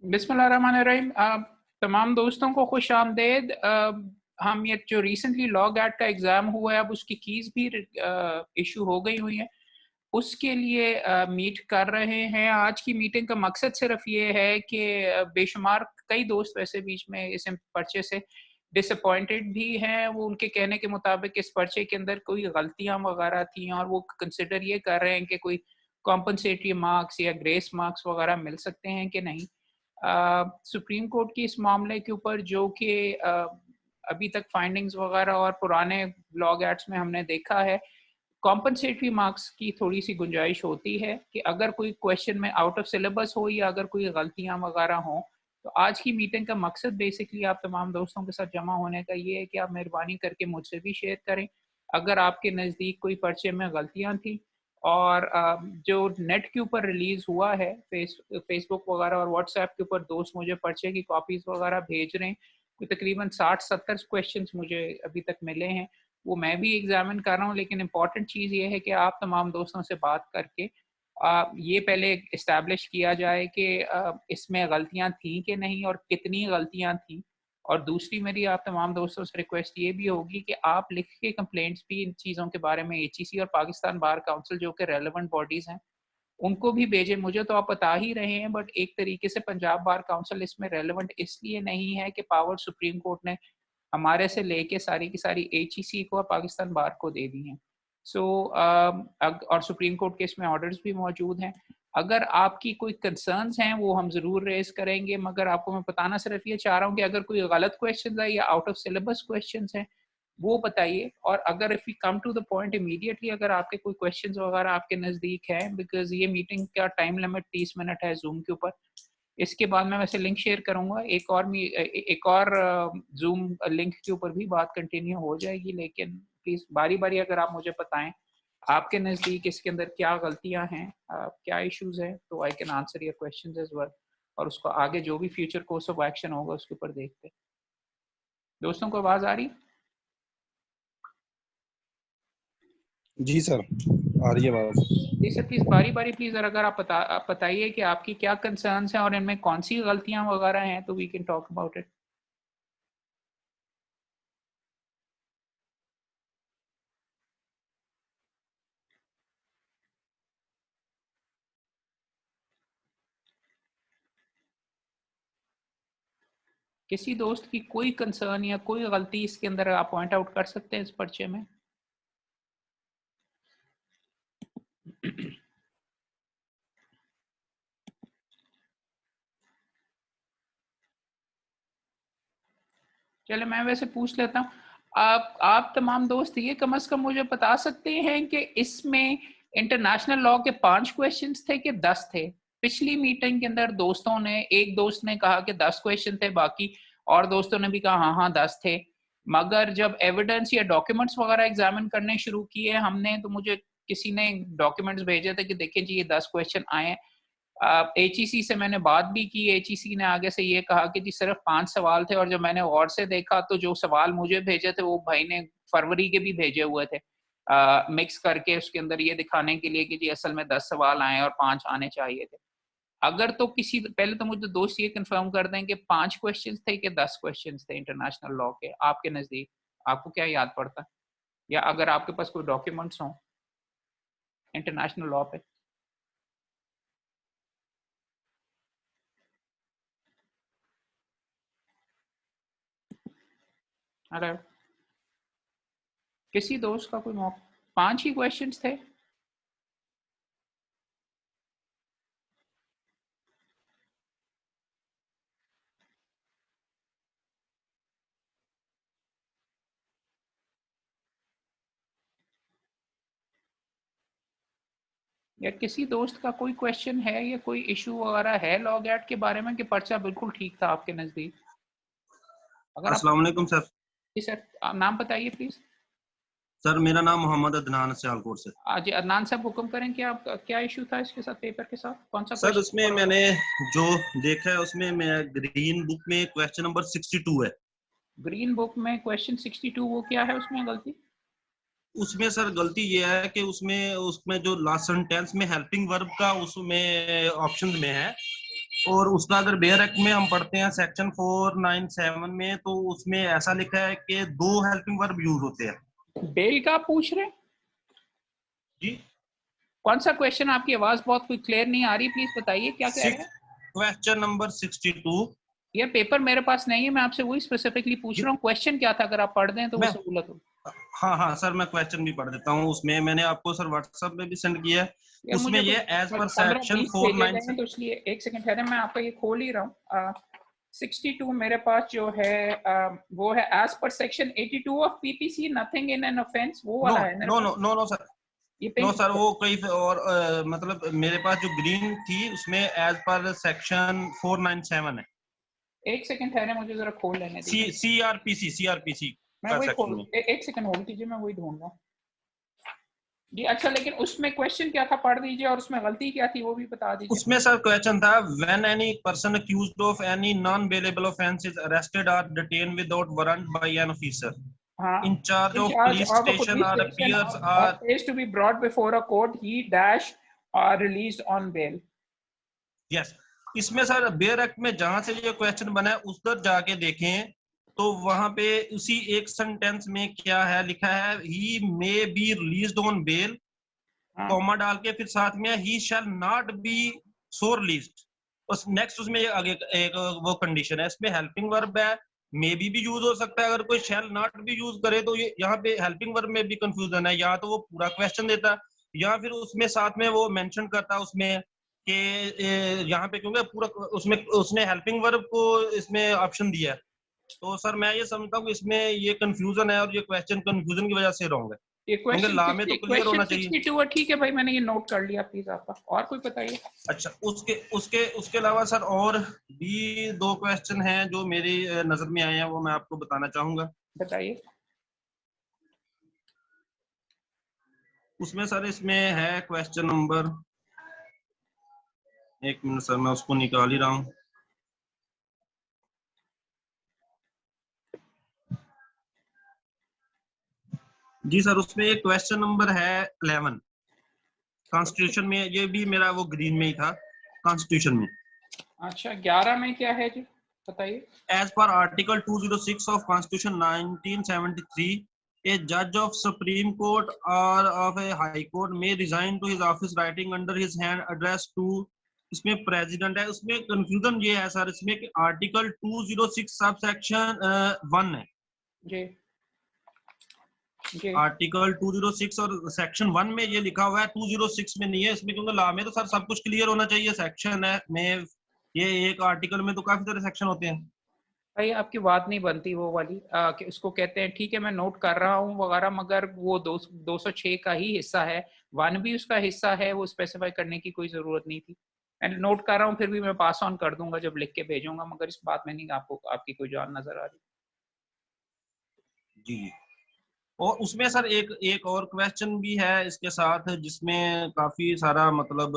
बिस्मिल्लाहिर्रहमानिर्रहीम। तमाम दोस्तों को खुश आमदेद। हम ये जो रिसेंटली लॉ गैट का एग्ज़ाम हुआ है, अब उसकी कीज़ भी इशू हो गई हुई हैं, उसके लिए मीट कर रहे हैं। आज की मीटिंग का मकसद सिर्फ ये है कि बेशुमार कई दोस्त वैसे बीच में इस पर्चे से डिसअपॉइंटेड भी हैं। वो उनके कहने के मुताबिक इस पर्चे के अंदर कोई गलतियाँ वगैरह थी और वो कंसिडर ये कर रहे हैं कि कोई कॉम्पनसेटरी मार्क्स या ग्रेस मार्क्स वगैरह मिल सकते हैं कि नहीं। सुप्रीम कोर्ट की इस मामले के ऊपर जो कि अभी तक फाइंडिंग्स वगैरह और पुराने लॉ गैट्स में हमने देखा है, कॉम्पनसेटरी मार्क्स की थोड़ी-सी गुंजाइश होती है कि अगर कोई क्वेश्चन में आउट ऑफ सिलेबस हो या अगर कोई गलतियाँ वगैरह हों, तो आज की मीटिंग का मकसद बेसिकली आप तमाम दोस्तों के साथ जमा होने का ये है कि आप मेहरबानी करके मुझसे भी शेयर करें। अगर आपके नज़दीक कोई पर्चे में गलतियाँ थी और जो नेट के ऊपर रिलीज़ हुआ है, फेसबुक वगैरह और व्हाट्सऐप के ऊपर दोस्त मुझे पर्चे की कॉपीज़ वगैरह भेज रहे हैं। कोई तकरीबन 60-70 क्वेश्चन्स मुझे अभी तक मिले हैं। वो मैं भी एग्ज़ामिन कर रहा हूँ, लेकिन इम्पॉर्टेंट चीज़ ये है कि आप तमाम दोस्तों से बात करके ये पहले एस्टैब्लिश किया जाए कि इसमें गलतियाँ थी कि नहीं और कितनी गलतियाँ थी। और दूसरी मेरी आप तमाम दोस्तों से रिक्वेस्ट ये भी होगी कि आप लिख के कंप्लेंट्स भी इन चीज़ों के बारे में एचईसी और पाकिस्तान बार काउंसिल जो कि रेलेवेंट बॉडीज़ हैं, उनको भी भेजें। मुझे तो आप बता ही रहे हैं, बट एक तरीके से पंजाब बार काउंसिल इसमें रेलेवेंट इसलिए नहीं है कि पावर सुप्रीम कोर्ट ने हमारे से लेके सारी की सारी एचईसी को और पाकिस्तान बार को दे दी हैं। सो और सुप्रीम कोर्ट के इसमें ऑर्डर्स भी मौजूद हैं। अगर आपकी कोई कंसर्न्स हैं वो हम ज़रूर रेज़ करेंगे, मगर आपको मैं बताना सिर्फ ये चाह रहा हूँ कि अगर कोई गलत क्वेश्चंस है या आउट ऑफ सिलेबस क्वेश्चंस हैं, वो बताइए। और अगर if we come to the point immediately, अगर आपके कोई क्वेश्चंस वगैरह आपके नज़दीक हैं, बिकॉज़ ये मीटिंग का टाइम लिमिट 30 मिनट है ज़ूम के ऊपर। इसके बाद मैं वैसे लिंक शेयर करूँगा, एक और ज़ूम लिंक के ऊपर भी बात कंटिन्यू हो जाएगी, लेकिन प्लीज़ बारी-बारी अगर आप मुझे बताएँ, आपके नज़दीक इसके अंदर क्या गलतियाँ हैं, क्या इश्यूज़ हैं, तो I can answer your questions as well और उसको आगे जो भी फ्यूचर कोर्स ऑफ एक्शन होगा उसके ऊपर देखते हैं। दोस्तों को आवाज़ आ रही? जी सर, आ रही है आवाज़। जी सर, प्लीज़ बारी-बारी प्लीज़ अगर आप बताइए कि आपकी क्या कंसर्न्स हैं और इनमें कौन-सी गलतियाँ वगैरह हैं, तो we can talk about it. किसी दोस्त की कोई कंसर्न या कोई गलती इसके अंदर आप पॉइंट आउट कर सकते हैं इस पर्चे में? चलो मैं वैसे पूछ लेता हूँ। आप तमाम दोस्त ये कम से कम मुझे बता सकते हैं कि इसमें इंटरनेशनल लॉ के 5 क्वेश्चंस थे कि 10 थे? पिछली मीटिंग के अंदर दोस्तों ने, एक दोस्त ने कहा कि 10 क्वेश्चन थे, बाकी और दोस्तों ने भी कहा हाँ, हाँ 10 थे। मगर जब एविडेंस या डॉक्यूमेंट्स वगैरह एग्जामिन करने शुरू किए हमने, तो मुझे किसी ने डॉक्यूमेंट्स भेजे थे कि देखिए जी ये 10 क्वेश्चन आए हैं। एचईसी से मैंने बात भी की, एचईसी ने आगे से ये कहा कि जी सिर्फ 5 सवाल थे और जब मैंने गौर से देखा तो जो सवाल मुझे भेजे थे वो भाई ने फरवरी के भी भेजे हुए थे, मिक्स करके उसके अंदर ये दिखाने के लिए कि जी असल में 10 सवाल आए और 5 आने चाहिए थे। अगर तो किसी पहले तो मुझे दोस्त ये कंफर्म कर दें कि 5 क्वेश्चंस थे कि 10 क्वेश्चंस थे इंटरनेशनल लॉ के आपके नज़दीक? आपको क्या याद पड़ता है? या अगर आपके पास कोई डॉक्यूमेंट्स हों इंटरनेशनल लॉ पे? अगर किसी दोस्त का कोई 5 ही क्वेश्चंस थे? या किसी दोस्त का कोई क्वेश्चन है या कोई इशू वगैरह है लॉ गैट के बारे में कि पर्चा बिल्कुल ठीक था आपके नज़दीक? अगर आप अस्सलाम वालेकुम सर। जी सर, आप नाम बताइए प्लीज़। सर मेरा नाम मोहम्मद अदनान सियालकोट से। जी अदनान साहब हुक्म करें कि आप क्या इशू था इसके साथ, पेपर के साथ? कौन-सा सर क्वेश्चन उसमें फॉलो मैंने करना? जो देखा है उसमें मैं ग्रीन बुक में क्वेश्चन नंबर 62 है। ग्रीन बुक में क्वेश्चन 62 वो क्या है उसमें गलती? उसमें सर गलती ये है कि उसमें उसमें जो लास्ट सेंटेंस में हेल्पिंग वर्ब का उसमें ऑप्शन में है और उसका अगर बेयर एक्ट में हम पढ़ते हैं सेक्शन 497 में, तो उसमें ऐसा लिखा है कि 2 हेल्पिंग वर्ब यूज होते हैं। बेल का पूछ रहे हैं? जी कौन सा क्वेश्चन? आपकी आवाज बहुत कोई क्लियर नहीं आ रही, प्लीज बताइए क्या कह रहे हैं। Question number 62। ये पेपर मेरे पास नहीं है, मैं आपसे वही स्पेसिफिकली पूछ रहा हूँ क्वेश्चन क्या था, अगर आप पढ़ दें तो वो मैं सहूलत हो। हाँ हाँ सर, मैं क्वेश्चन भी पढ़ देता हूँ। उसमें मैंने आपको सर व्हाट्सएप में भी सेंड किया है। यार उसमें मुझे ये एज पर 15-20 सेक्शन भेजे गए 49। हैं, तो इसलिए एक सेकंड ठहरे, मैं आपका ये खोल ही रहा हूँ। 62 मेरे पास जो है वो है एज पर सेक्शन 82 ऑफ PPC nothing in an offence, वो नो वाला है मेरे नो पास। नो नो नो सर, ये नो पिंक। सर, वो कई और मतलब मेरे पास जो ग्रीन थी उसमें एज पर सेक्शन 497 है। एक सेकंड ठहरे, मुझे जरा खोल लेने दीजिए। सीआरपीसी मैं का वही सेक्शन खोल में। एक सेकंड होल्ड कीजिए, मैं वही ढूंढ रहा हूँ जी। अच्छा, लेकिन उसमें क्वेश्चन क्या था पढ़ दीजिए, और उसमें गलती क्या थी वो भी बता दीजिए। उसमें सर क्वेश्चन था, when any person accused of any non bailable offence is arrested or detain without warrant by an officer हाँ, in charge in of charge police of a station police or station appears or are is to be brought before a court, he dash are released on bail। yes। इसमें sir bare act में जहां से ये question बना है उधर जाके देखें, तो वहां पे उसी एक सेंटेंस में क्या है लिखा है, he may be released on bail, हाँ कॉमा डाल के फिर साथ में ही shall not be so released. उस नेक्स्ट उसमें आगे एक वो कंडीशन है, इसमें हेल्पिंग वर्ब है, मे बी यूज हो सकता है। अगर कोई शैल नॉट भी यूज करे तो ये यहाँ पे हेल्पिंग वर्ब में भी कंफ्यूजन है, या तो वो पूरा क्वेश्चन देता या फिर उसमें साथ में वो मेंशन करता उसमें कि यहाँ पे क्योंकि पूरा उसमें उसने हेल्पिंग वर्ब को इसमें ऑप्शन दिया है। तो सर मैं ये समझता हूँ कि इसमें ये कंफ्यूजन है और ये क्वेश्चन कंफ्यूजन की वजह से रॉन्ग है, ये क्योंकि क्वेश्चन ला में तो 60 क्लियर क्वेश्चन होना चाहिए। 62 है, ठीक है भाई, मैंने ये नोट कर लिया, प्लीज आपका। और कोई बताइए। अच्छा, उसके उसके उसके अलावा सर और भी 2 क्वेश्चन हैं जो मेरी नजर में आए हैं, वो मैं आपको बताना चाहूंगा। बताइए। उसमें सर इसमें है क्वेश्चन नंबर, एक मिनट सर मैं उसको निकाल ही रहा हूँ। जी सर, उसमें एक क्वेश्चन नंबर है 11 कॉन्स्टिट्यूशन में, ये भी मेरा वो ग्रीन में ही था कॉन्स्टिट्यूशन में। अच्छा, 11 में क्या है जी, बताइए। As per article 206 of constitution 1973, a judge of Supreme Court or of a High Court may resign to his office writing under his hand address to, इसमें प्रेसिडेंट है। उसमें कंफ्यूजन ये है सर इसमें कि आर्टिकल 206 सब सेक्शन 1 है। जी जी। Article 206 और section 1 में ये लिखा हुआ है, 206 में नहीं है इसमें, क्योंकि लॉ में तो सर सब कुछ क्लियर होना चाहिए। सेक्शन है में ये एक आर्टिकल में तो काफी सारे सेक्शन होते हैं। भाई आपकी बात नहीं बनती वो वाली, कि उसको कहते हैं ठीक है मैं नोट कर रहा हूँ वगैरह, मगर वो 206 का ही हिस्सा है, 1 भी उसका हिस्सा है, वो स्पेसिफाई करने की कोई जरूरत नहीं थी। मैं नोट कर रहा हूँ, फिर भी मैं पास ऑन कर दूंगा जब लिख के भेजूंगा, मगर इस बात में नहीं आपको आपकी कोई जान नजर आ रही। जी, और उसमें सर एक एक और क्वेश्चन भी है इसके साथ, जिसमें काफी सारा मतलब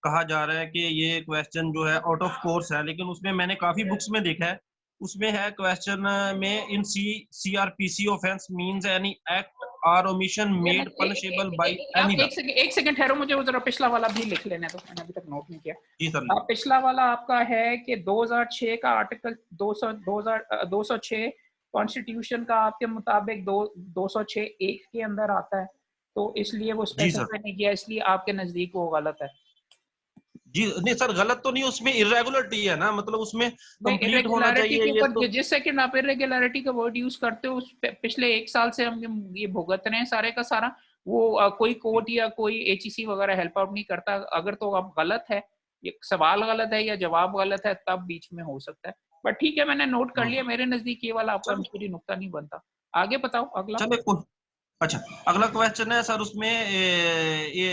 कहा जा रहा है कि ये क्वेश्चन जो है आउट ऑफ कोर्स है, लेकिन उसमें मैंने काफी बुक्स में देखा है। उसमें है क्वेश्चन में, in CrPC offence means any act or omission made punishable by any आप लॉ। एक सेकंड ठहरो, मुझे वो जरा पिछला वाला भी लिख लेने दो, मैंने अभी तक नोट नहीं किया। जी सर। पिछला वाला आपका है कि 2006 का आर्टिकल 206 कॉन्स्टिट्यूशन का आपके मुताबिक 206 एक के अंदर आता है, तो इसलिए वो जी सर। स्पेसिफाई नहीं किया, इसलिए आपके नजदीक वो गलत है। जी नहीं सर, गलत तो नहीं, उसमें इरेगुलरिटी है ना, मतलब उसमें नहीं, कंप्लीट होना इरेगुलरिटी चाहिए के ये ऊपर तो। जिस सेकंड आप इरेगुलरिटी का वर्ड यूज करते हो, पिछले 1 साल से हम ये भुगत रहे हैं सारे का सारा, वो कोई कोर्ट या कोई एचईसी वगैरह हेल्प आउट नहीं करता। अगर तो अब गलत है, ये सवाल गलत है या जवाब गलत है, तब बीच में हो सकता है। बट ठीक है, मैंने नोट कर लिया, मेरे नजदीक ये वाला आपका चलो एमसीक्यू नुक्ता नहीं बनता। आगे बताओ अगला। चलो। अच्छा, अगला क्वेश्चन है सर उसमें ये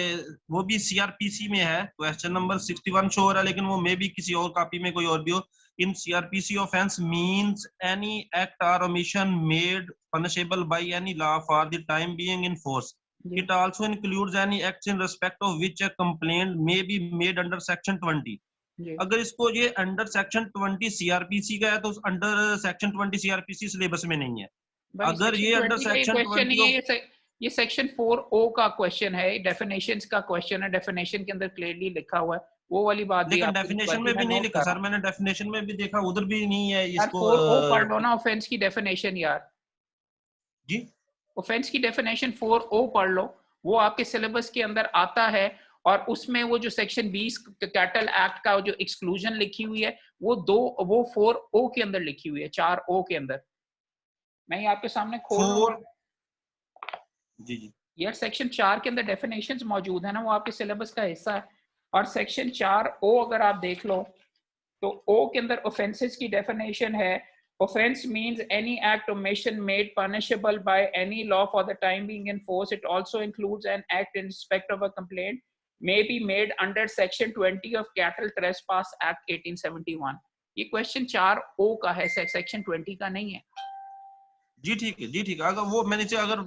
वो भी सीआरपीसी में है, क्वेश्चन नंबर 61 शो हो रहा है, लेकिन वो मे भी किसी और कॉपी में कोई और भी हो। In CrPC offence means any act or omission made punishable by any law for the time being in force. जी it also includes any acts in respect of which a complaint may be made under section 20। जी अगर इसको ये under section 20 CrPC का है तो under section 20 CrPC syllabus में नहीं है। भाई, अगर सेक्शन ये अंडर 20 का ये सेक्शन क्वेश्चन 20 नहीं है, ऑफ, ये सेक्शन 4O का क्वेश्चन है, डेफिनेशंस का क्वेश्चन है, डेफिनेशन के अंदर क्लियरली लिखा हुआ है वो वाली बात भी लेकिन आपको डेफिनेशन में भी नहीं नोट लिखा कर रहा सर, हूँ। मैंने डेफिनेशन में भी देखा, उधर भी नहीं है यार इसको 4O पढ़ लो ना ऑफेंस की डेफिनेशन यार, जी ऑफेंस की डेफिनेशन 4O पढ़ लो, वो आपके सिलेबस के अंदर आता है। और उसमें वो जो सेक्शन 20 कैटल एक्ट का जो एक्सक्लूजन लिखी हुई है वो 4O के अंदर लिखी हुई है, 4O के अंदर। मैं ये आपके सामने खोल रहा हूँ 4 जी जी यार, सेक्शन 4 के अंदर डेफिनेशंस मौजूद है ना, वो आपके सिलेबस का हिस्सा है। और सेक्शन 4O अगर आप देख लो तो ओ के अंदर ऑफेंसेस की डेफिनेशन है, offense means any act or omission made punishable by any law for the time being in force. It also includes an act in respect of a complaint may be made under section 20 of Cattle Trespass Act 1871. ये question 4O का है, section 20 का नहीं है। जी ठीक है, जी ठीक है, अगर वो मैंने अगर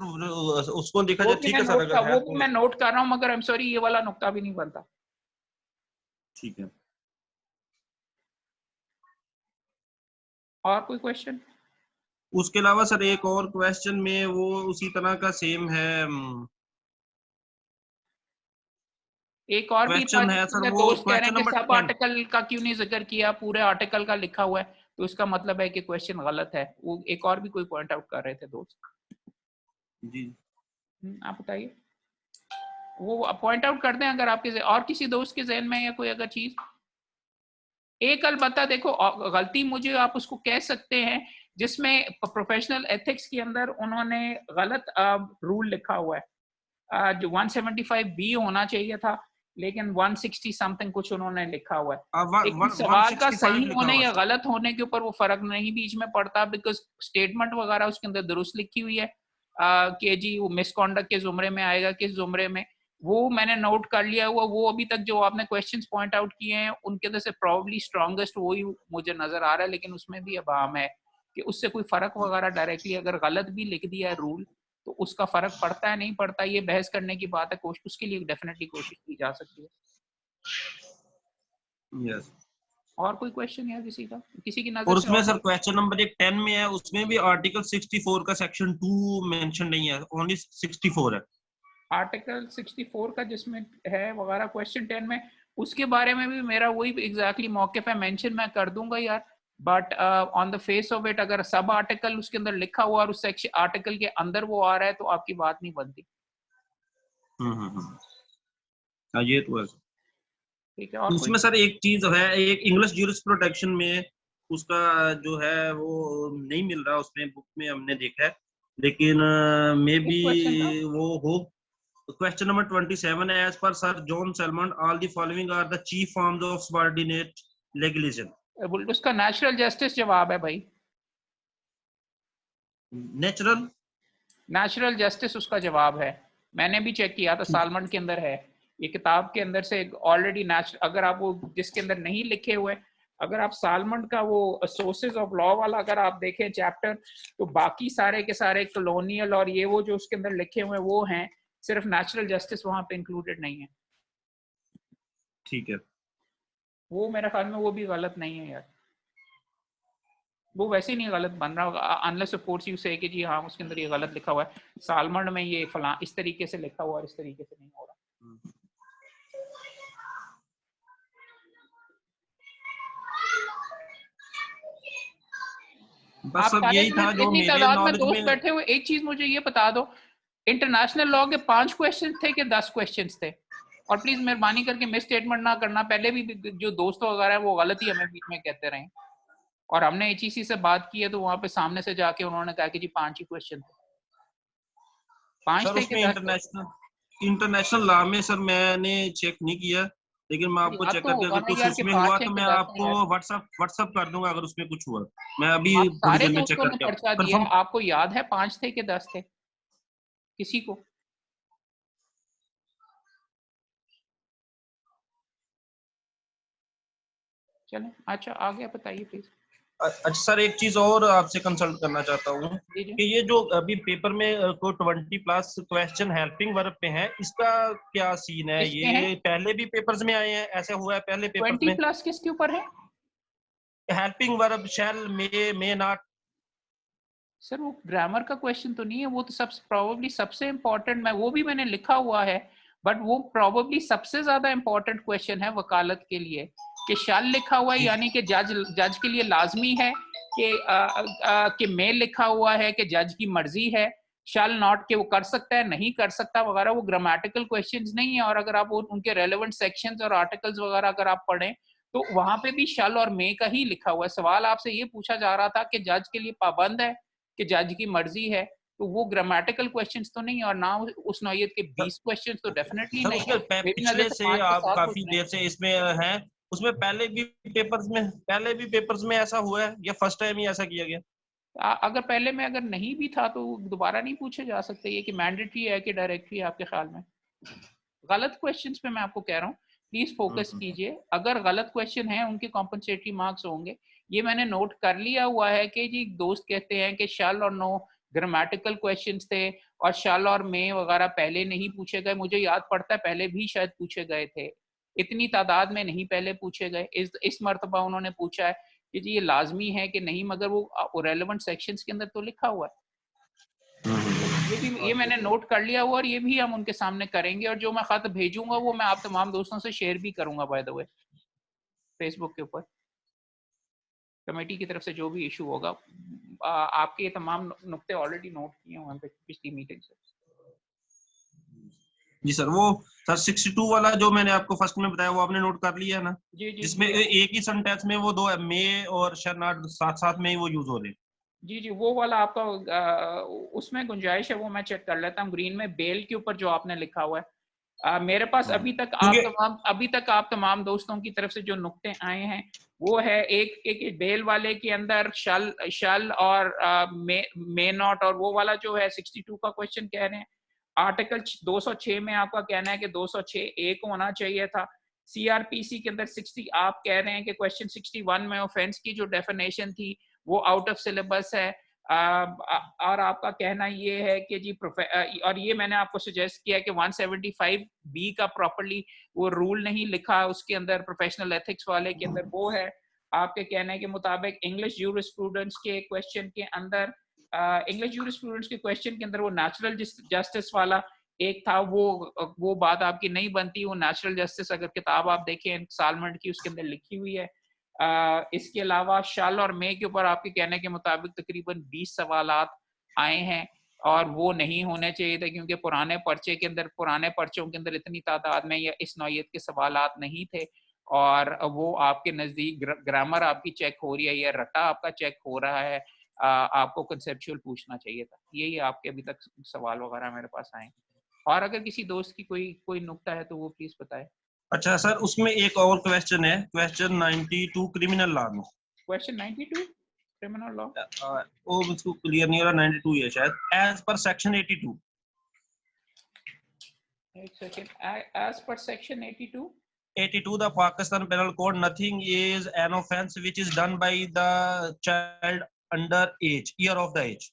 उसको देखा जाए ठीक है सर, अगर है वो भी तो मैं नोट कर रहा हूँ, मगर आई एम सॉरी ये वाला नुक्ता भी नहीं बनता। ठीक है। और कोई क्वेश्चन? उसके अलावा सर एक और क्वेश्चन में वो उसी तरह का सेम है, एक और भी था क्वेश्चन है सर, जिसमें वो दोस्त कह रहे क्वेश्चन हैं कि नंबर सब 10। आर्टिकल का क्यों नहीं जिक्र किया, पूरे आर्टिकल का लिखा हुआ है, तो इसका मतलब है कि क्वेश्चन गलत है। वो एक और भी कोई पॉइंट आउट कर रहे थे दोस्त। जी आप बताइए, वो पॉइंट आउट कर दें अगर आपके और किसी दोस्त के जहन में या कोई अगर चीज। एक अलबत्ता देखो, गलती मुझे आप उसको कह सकते हैं जिसमें प्रोफेशनल एथिक्स के अंदर उन्होंने गलत रूल लिखा हुआ है, जो 175B होना चाहिए था, लेकिन 160 समथिंग कुछ उन्होंने लिखा हुआ है। लेकिन सवाल का 165 सही लिखा होने हुआ या सर। गलत होने के ऊपर वो फर्क नहीं बीच में पड़ता, बिकॉज स्टेटमेंट वगैरह उसके अंदर दुरुस्त लिखी हुई है कि जी वो मिसकॉन्डक्ट के जुमरे में आएगा, किस जुमरे में, वो मैंने नोट कर लिया हुआ। वो अभी तक जो आपने क्वेश्चंस पॉइंट आउट किए हैं उनके अंदर से प्रॉब्ली स्ट्रॉन्गेस्ट वही मुझे नजर आ रहा है, लेकिन उसमें भी अबाम है कि उससे कोई फर्क वगैरह डायरेक्टली अगर गलत भी लिख दिया है रूल तो उसका फर्क पड़ता है नहीं पड़ता, ये बहस करने की बात है। उसके लिए डेफिनेटली कोशिश की जा सकती है। यस। और कोई क्वेश्चन है किसी का, किसी की नजर और से उसमें और सर कोई? क्वेश्चन नंबर 10 में है, उसमें भी आर्टिकल 64 का सेक्शन 2 मेंशन नहीं है, ओनली 64 है। आर्टिकल 64 का जिसमें है वगैरह क्वेश्चन 10 में, उसके बारे में भी मेरा वही एग्जैक्टली मौके पे मेंशन मैं कर दूंगा यार। But on the face of it अगर सब आर्टिकल उसके अंदर लिखा हुआ और उस सेक्शन आर्टिकल के अंदर वो आ रहा है तो आपकी बात नहीं बनती। हाँ ये तो है। ठीक है, और कोई? उसमें सर एक चीज है, एक इंग्लिश ज्यूरिस प्रोटेक्शन में उसका जो है वो नहीं मिल रहा, उसमें बुक में हमने देखा है, लेकिन मे किस बी क्वेश्चन का? वो हो। क्वेश्चन नंबर 27 है, as per sir John Salmond all the following are the chief forms of subordinate legislation. उसका नेचुरल जस्टिस जवाब है भाई, नेचुरल। नेचुरल जस्टिस उसका जवाब है। मैंने भी चेक किया था, सालमन के अंदर है, ये किताब के अंदर से ऑलरेडी नेचुरल, अगर आप वो जिसके अंदर नहीं लिखे हुए, अगर आप सालमन का वो सोर्सेज ऑफ लॉ वाला अगर आप देखें चैप्टर, तो बाकी सारे के सारे कॉलोनियल और ये वो जो उसके अंदर लिखे हुए वो हैं, सिर्फ नेचुरल जस्टिस वहां पे इंक्लूडेड नहीं है। ठीक है। वो मेरे ख्याल में वो भी गलत नहीं है यार, वो वैसे ही नहीं गलत बन रहा होगा अनलेस ऑफ कोर्स यू से कि जी हाँ उसके अंदर ये गलत लिखा हुआ है, सालमंड में ये फला इस तरीके से लिखा हुआ और इस तरीके से नहीं हो रहा। बस आप सब सारे यही जो था जो इतनी मेरे तादाद में नॉलेज दोस्त में। बैठे हुए, एक चीज मुझे ये बता दो, इंटरनेशनल लॉ के 5 क्वेश्चन थे कि 10 क्वेश्चन थे? और प्लीज मेहरबानी करके मिस स्टेटमेंट ना करना, पहले भी जो दोस्तों वगैरह है वो गलती हमें बीच में कहते रहे, और हमने एचईसी से बात की है तो वहां पे सामने से जाके उन्होंने कहा कि जी 5 ही क्वेश्चन थे। 5 सर थे कि उसमें 10 थे? इंटरनेशनल लॉ में सर मैंने चेक नहीं किया, लेकिन मैं आपको याद चेक तो करके होगा अगर ना कुछ यार कि उसमें हुआ 5 है तो कि मैं 10 है आपको यार। व्हाट्सअप कर दूंगा अगर उसमें कुछ हुआ। मैं अभी आप थोड़ी सारे देर में चेक दोस्तों ने करके पर्चा आपको दिया है, कंफर्म। आपको याद है 5 थे कि 10 थे किसी को? चले अच्छा आ गया, बताइए प्लीज। अच्छा सर एक चीज और आपसे कंसल्ट करना चाहता हूँ जी जी। कि ये जो अभी पेपर में को 20+ क्वेश्चन हेल्पिंग वर्ब पे है, इसका क्या सीन है? किसके हैं? ये पहले भी पेपर्स में आए हैं, ऐसा हुआ है पहले पेपर्स 20 में? प्लस किसके ऊपर है? Helping verb shall may not. Sir वो ग्रामर का क्वेश्चन तो नहीं है, वो तो सबसे प्रोबेबली सबसे इम्पोर्टेंट, मैं वो भी मैंने लिखा हुआ है, बट वो प्रोबेबली सबसे ज्यादा इंपॉर्टेंट क्वेश्चन है वकालत के लिए कि शाल लिखा हुआ है, यानी कि जज के लिए लाजमी है कि मैं लिखा हुआ है कि जज की मर्जी है, शाल नॉट के वो कर सकता है नहीं कर सकता वगैरह, वो ग्रामेटिकल क्वेश्चंस नहीं है। और अगर आप उनके रेलेवेंट सेक्शंस और आर्टिकल्स वगैरह अगर आप पढ़ें तो वहां पे भी शल और मे का ही लिखा हुआ है। सवाल आपसे ये पूछा जा रहा था कि जज के लिए पाबंद है कि जज की मर्जी है, तो वो ग्रामेटिकल क्वेश्चंस तो नहीं और ना उस नौयत के 20 क्वेश्चंस तो डेफिनेटली सर नहीं उसमें है। मेरी नजर पिछले से से 5 से आप 7 काफी क्वेश्चन देर से इसमें हैं, उसमें पहले भी पेपर्स में ऐसा हुआ है या फर्स्ट टाइम ही ऐसा किया गया? अगर पहले में अगर नहीं भी था तो दोबारा नहीं पूछे जा सकते, ये कि मैंडेटरी है कि डायरेक्टरी है आपके ख्याल में? गलत क्वेश्चंस पे मैं आपको कह रहा हूँ प्लीज फोकस कीजिए। अगर गलत क्वेश्चन है उनके कॉम्पनसेटरी मार्क्स होंगे। ये मैंने नोट कर लिया हुआ है कि जी दोस्त कहते हैं कि शल और नो ग्रामेटिकल क्वेश्चंस थे और शल और मे वगैरह पहले नहीं पूछे गए। मुझे याद पड़ता है पहले भी शायद पूछे गए थे, इतनी तादाद में नहीं पहले पूछे गए। इस मर्तबा उन्होंने पूछा है कि जी ये लाजमी है कि नहीं, मगर वो रेलेवेंट सेक्शंस के अंदर तो लिखा हुआ है। ये मैंने नोट कर लिया हुआ और ये भी हम उनके सामने करेंगे। और जो मैं खत भेजूंगा वो मैं आप तमाम दोस्तों से शेयर भी करूंगा बाय द वे फेसबुक के ऊपर। कमेटी की तरफ से जो भी इशू होगा, आपके ये तमाम नुक्ते ऑलरेडी नोट किए हुए हैं पिछली मीटिंग से। जी सर, वो सर 62 वाला जो मैंने आपको फर्स्ट में बताया वो आपने नोट कर लिया है ना? जी जी जिसमें जी एक ही सेंटेंस में वो दो मे और शैल नॉट साथ साथ में ही वो यूज हो रहे हैं। जी जी वो वाला आपका उसमें गुंजाइश है, वो मैं चेक कर लेता हूँ। ग्रीन में बेल के ऊपर जो आपने लिखा हुआ है, मेरे पास अभी तक आप तमाम दोस्तों की तरफ से जो नुक्ते आए हैं वो है एक बेल वाले के अंदर शल और मे नॉट, और वो वाला जो है 62 का क्वेश्चन कह रहे हैं। आर्टिकल 206 में आपका कहना है कि 206 एक होना चाहिए था। सीआरपीसी के अंदर 60 आप कह रहे हैं कि क्वेश्चन 61 में ऑफेंस की जो डेफिनेशन थी वो आउट ऑफ सिलेबस है। और आपका कहना ये है कि जी और ये मैंने आपको सजेस्ट किया कि 175 बी का प्रॉपर्ली वो रूल नहीं लिखा उसके अंदर, प्रोफेशनल एथिक्स वाले के अंदर वो है। आपके कहने के मुताबिक इंग्लिश जूरिस्प्रूडेंस के क्वेश्चन के अंदर वो नेचुरल जस्टिस वाला एक था, वो बात आपकी नहीं बनती। वो नेचुरल जस्टिस अगर किताब आप देखें सालमंड की, उसके अंदर लिखी हुई है। इसके अलावा शल और मे के ऊपर आपके कहने के मुताबिक तकरीबन 20 सवालात आए हैं और वो नहीं होने चाहिए थे, क्योंकि पुराने पर्चों के अंदर इतनी तादाद में या इस नौयत के सवालात नहीं थे। और वो आपके नजदीक ग्रामर आपकी चेक हो रही है या रटा आपका चेक हो रहा है, आपको कंसेप्चुअल पूछना चाहिए था। यही आपके अभी तक सवाल वगैरह मेरे पास आए। और अगर किसी दोस्त की कोई नुक्ता है तो वो प्लीज बताए। अच्छा सर, उसमें एक और क्वेश्चन है, क्वेश्चन 92 क्रिमिनल लॉ में। क्वेश्चन 92 क्रिमिनल लॉ, वो मुझको क्लियर नहीं हो रहा, 92 है शायद। एज पर सेक्शन 82, एक second, as per section 82 the Pakistan Penal Code, nothing is an offense which is done by the child under age, year of the age।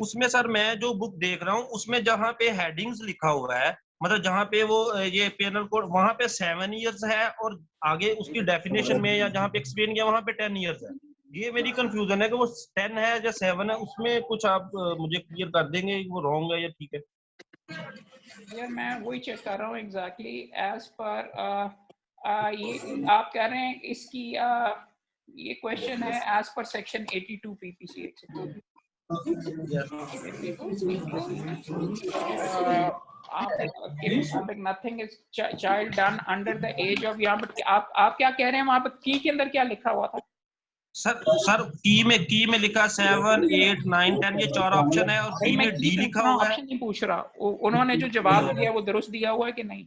उसमें sir मैं जो बुक देख रहा हूँ उसमें जहाँ पे हेडिंग्स लिखा हुआ है, मतलब जहाँ पे वो ये पेनल कोड वहां पे 7 इयर्स है और आगे उसकी डेफिनेशन में या जहाँ पे एक्सप्लेन किया वहां पे 10 इयर्स है। ये मेरी कंफ्यूजन है कि वो 10 है या 7 है, उसमें कुछ आप मुझे क्लियर कर देंगे वो रॉन्ग है या ठीक है? यार मैं वही चेक कर रहा हूँ एग्जैक्टली एज पर ये आप कह रहे हैं इसकी ये क्वेश्चन है एज पर सेक्शन 82 पीपीसी। आपके मुताबिक nothing is child done under the age of, यहाँ पर आप क्या कह रहे हैं वहां पर की के अंदर क्या लिखा हुआ था? सर की में लिखा 7, 8, 9, 10 ये 4 ऑप्शन है और की में डी लिखा हुआ है। ऑप्शन नहीं पूछ रहा, उन्होंने जो जवाब दिया वो दुरुस्त दिया हुआ है कि नहीं?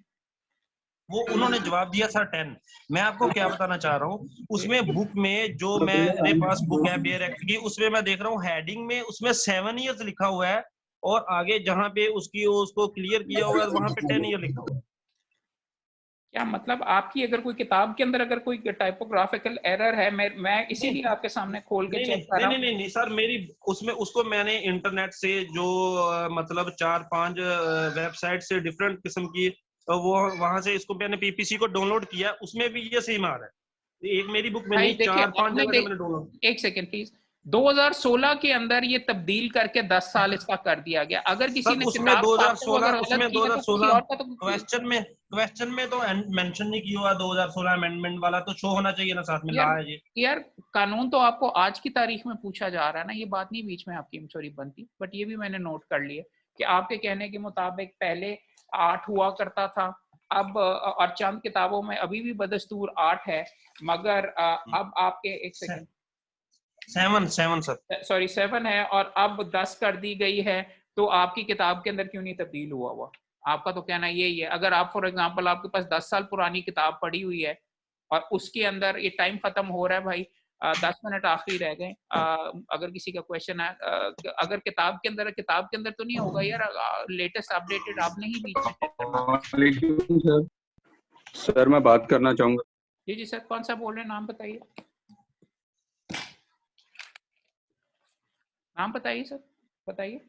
वो उन्होंने जवाब दिया सर 10। मैं आपको क्या बताना चाह रहा हूँ, उसमें बुक में जो मेरे पास बुक है बेयर एक्ट की, उसमें मैं देख रहा हूँ हेडिंग में उसमें 7 इयर्स लिखा हुआ है और आगे जहाँ पे उसको क्लियर किया हुआ है वहां पे 10 ईयर लिखा हुआ है। क्या मतलब आपकी अगर कोई किताब के अंदर अगर कोई टाइपोग्राफिकल एरर है, मैं इसीलिए आपके सामने खोल के चेक कर रहा हूं। नहीं सर, मेरी उसको मैंने इंटरनेट से जो मतलब 4-5 वेबसाइट से डिफरेंट किस्म की वो वहां से इसको मैंने पीपीसी को डाउनलोड किया, उसमें भी ये सेम आ रहा है। एक मेरी बुक में नहीं, 4-5 जगह मैंने डाउनलोड। एक सेकंड प्लीज, 2016 के अंदर ये तब्दील करके 10 साल इसका कर दिया गया। अगर किसी ने उसमें किताब छापते हुए 2016 अगर गलत उसमें किया तो किसी 2016 और का तो क्वेश्चन में तो मेंशन नहीं किया हुआ 2016 अमेंडमेंट वाला, तो शो होना चाहिए ना साथ में, ला यार है ये। यार कानून तो आपको आज की तारीख में पूछा जा रहा है ना, ये बात नहीं बीच में आपकी सॉरी बनती, बट ये भी मैंने नोट कर लिया कि आपके कहने के मुताबिक पहले 8 हुआ करता था, अब और चंद किताबों में अभी भी बदस्तूर 8 है, मगर अब आपके एक सेकंड 7 सर, सॉरी 7 है और अब 10 कर दी गई है। तो आपकी किताब के अंदर क्यों नहीं तब्दील हुआ? आपका तो कहना यही है। अगर आप फॉर एग्जांपल आपके पास 10 साल पुरानी किताब पड़ी हुई है और उसके अंदर ये टाइम खत्म हो रहा है भाई, 10 मिनट आखिरी रह गए, अगर किसी का क्वेश्चन है, अगर किताब के अंदर तो नहीं होगा यार, लेटेस्ट अपडेटेड आपने ही बीच में शेयर करना। सर सर मैं बात करना चाहूंगा। जी जी सर, कौन सा बोल रहे हैं, नाम बताइए, नाम बताइए सर, बताइए।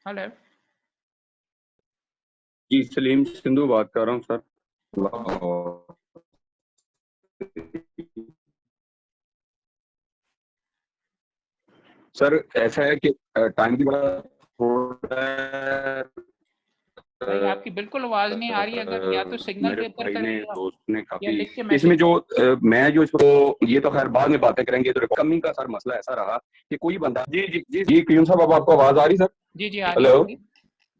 हेलो जी सलीम सिंधु बात कर रहा हूँ सर। सर ऐसा है कि टाइम की बड़ा थोड़ा भाई, आपकी बिल्कुल आवाज नहीं आ रही, अगर या तो सिग्नल मेरे बेहतर भाई ने करेंगे आप दोस्त ने या काफी लिख के इसमें मैसेज जो मैं जो इसको ये तो खैर बाद में बातें करेंगे। तो कमी का सर मसला ऐसा रहा कि कोई बंदा जी जी जी जी क्यूम साहब, अब आपको आवाज आ रही सर? जी जी आ रही हेलो है जी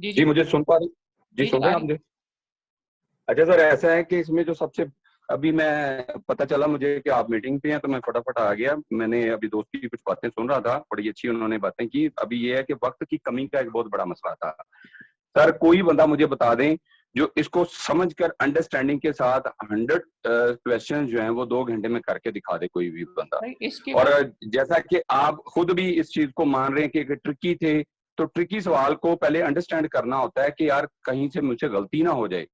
जी, जी मुझे सुन पा रही? जी जी जी सुन आ रहे हैं आप रही। मुझे? अच्छा सर, ऐसा है कि इसमें जो सबसे अभी मैं पता चला मुझे कि आप मीटिंग पे हैं, तो मैं फटाफट आ गया। मैंने अभी दोस्त की कुछ बातें सुन रहा था, बड़ी अच्छी उन्होंने बातें की। अभी ये है कि वक्त की कमी का एक बहुत बड़ा मसला था। सर कोई बंदा मुझे बता दें जो इसको समझकर अंडरस्टैंडिंग के साथ 100 क्वेश्चन जो हैं वो 2 घंटे में करके दिखा दे कोई भी बंदा। भाई इसके और बाद जैसा कि आप खुद भी इस चीज को मान रहे हैं कि ट्रिकी थे, तो ट्रिकी सवाल को पहले अंडरस्टैंड करना होता है कि यार कहीं से मुझसे गलती ना हो जाए,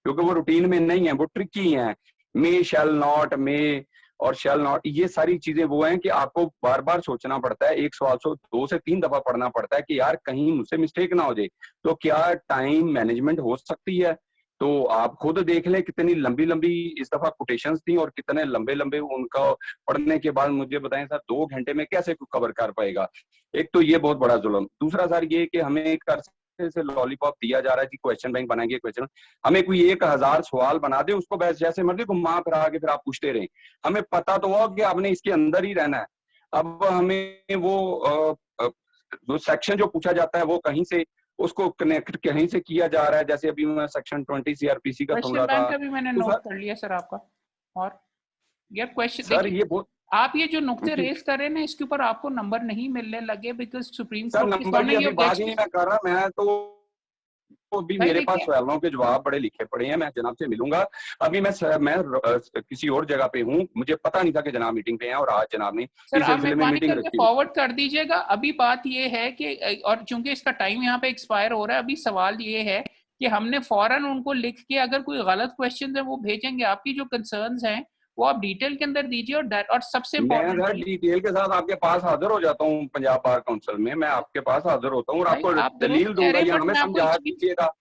क्योंकि वो रूटीन में नहीं है, वो ट्रिकी है। मे शैल नॉट, मे और शैल नॉट, ये सारी चीजें वो हैं कि आपको बार बार सोचना पड़ता है, एक सवाल को 2 से 3 दफा पढ़ना पड़ता है कि यार कहीं मुझसे मिस्टेक ना हो जाए। तो क्या टाइम मैनेजमेंट हो सकती है? तो आप खुद देख लें कितनी लंबी लंबी इस दफा कोटेशंस थी और कितने लंबे लंबे उनका पढ़ने के बाद मुझे बताएं सर 2 घंटे में कैसे कवर कर पाएगा? एक तो ये बहुत बड़ा जुल्म। दूसरा सर ये कि हमें एक अरसे से लॉलीपॉप दिया जा रहा है कि क्वेश्चन बैंक बनाएंगे, क्वेश्चन हमें कोई 1000 सवाल बना दे, उसको बस जैसे मर्जी घुमा फिरा के फिर आप पूछते रहें। हमें पता तो हो कि आपने इसके अंदर ही रहना है। अब हमें वो जो सेक्शन जो पूछा जाता है वो कहीं से उसको कनेक्ट कहीं से किया जा रहा है। जैसे अभी मैं सेक्शन 20 सीआरपीसी का सुन क्वेश्चन रहा बैंक था। का भी मैंने तो नोट सर, कर लिया सर आपका। और यार क्वेश्चन सर देखिए, ये बहुत आप ये जो नुक्ते जी रेस कर रहे हैं ना, इसके ऊपर आपको नंबर नहीं मिलने लगे, बिकॉज सुप्रीम सर, कोर्ट के नंबर सामने की ये अभी बात ही ऑब्जेक्शन। नहीं मैं कर रहा। मैं तो अभी भाई मेरे पास देखिए, सवालों के जवाब बड़े लिखे पड़े हैं, मैं जनाब से मिलूंगा। अभी मैं किसी और जगह पे हूँ, मुझे पता नहीं था कि जनाब मीटिंग पे हैं और आज जनाब ने सर इस आप सिलसिले में मेहरबानी मीटिंग करके रखी हुई। फॉरवर्ड कर दीजिएगा। अभी बात ये है कि और चूंकि इसका टाइम यहाँ पे एक्सपायर हो रहा है, अभी सवाल ये है कि हमने फौरन उनको लिख के अगर कोई गलत क्वेश्चन है वो भेजेंगे। आपकी जो कंसर्न्स हैं वो आप डिटेल के अंदर दीजिए, और सबसे मैं सर इम्पोर्टेंटली डिटेल के साथ आपके पास हाजिर हो जाता हूँ, पंजाब बार काउंसिल में मैं आपके पास हाजिर होता हूँ और भाई आपको आप दुरुस्त दलील कह रहे दूंगा हैं, या बट हमें मैं आपको एक समझा चीज, दीजिएगा।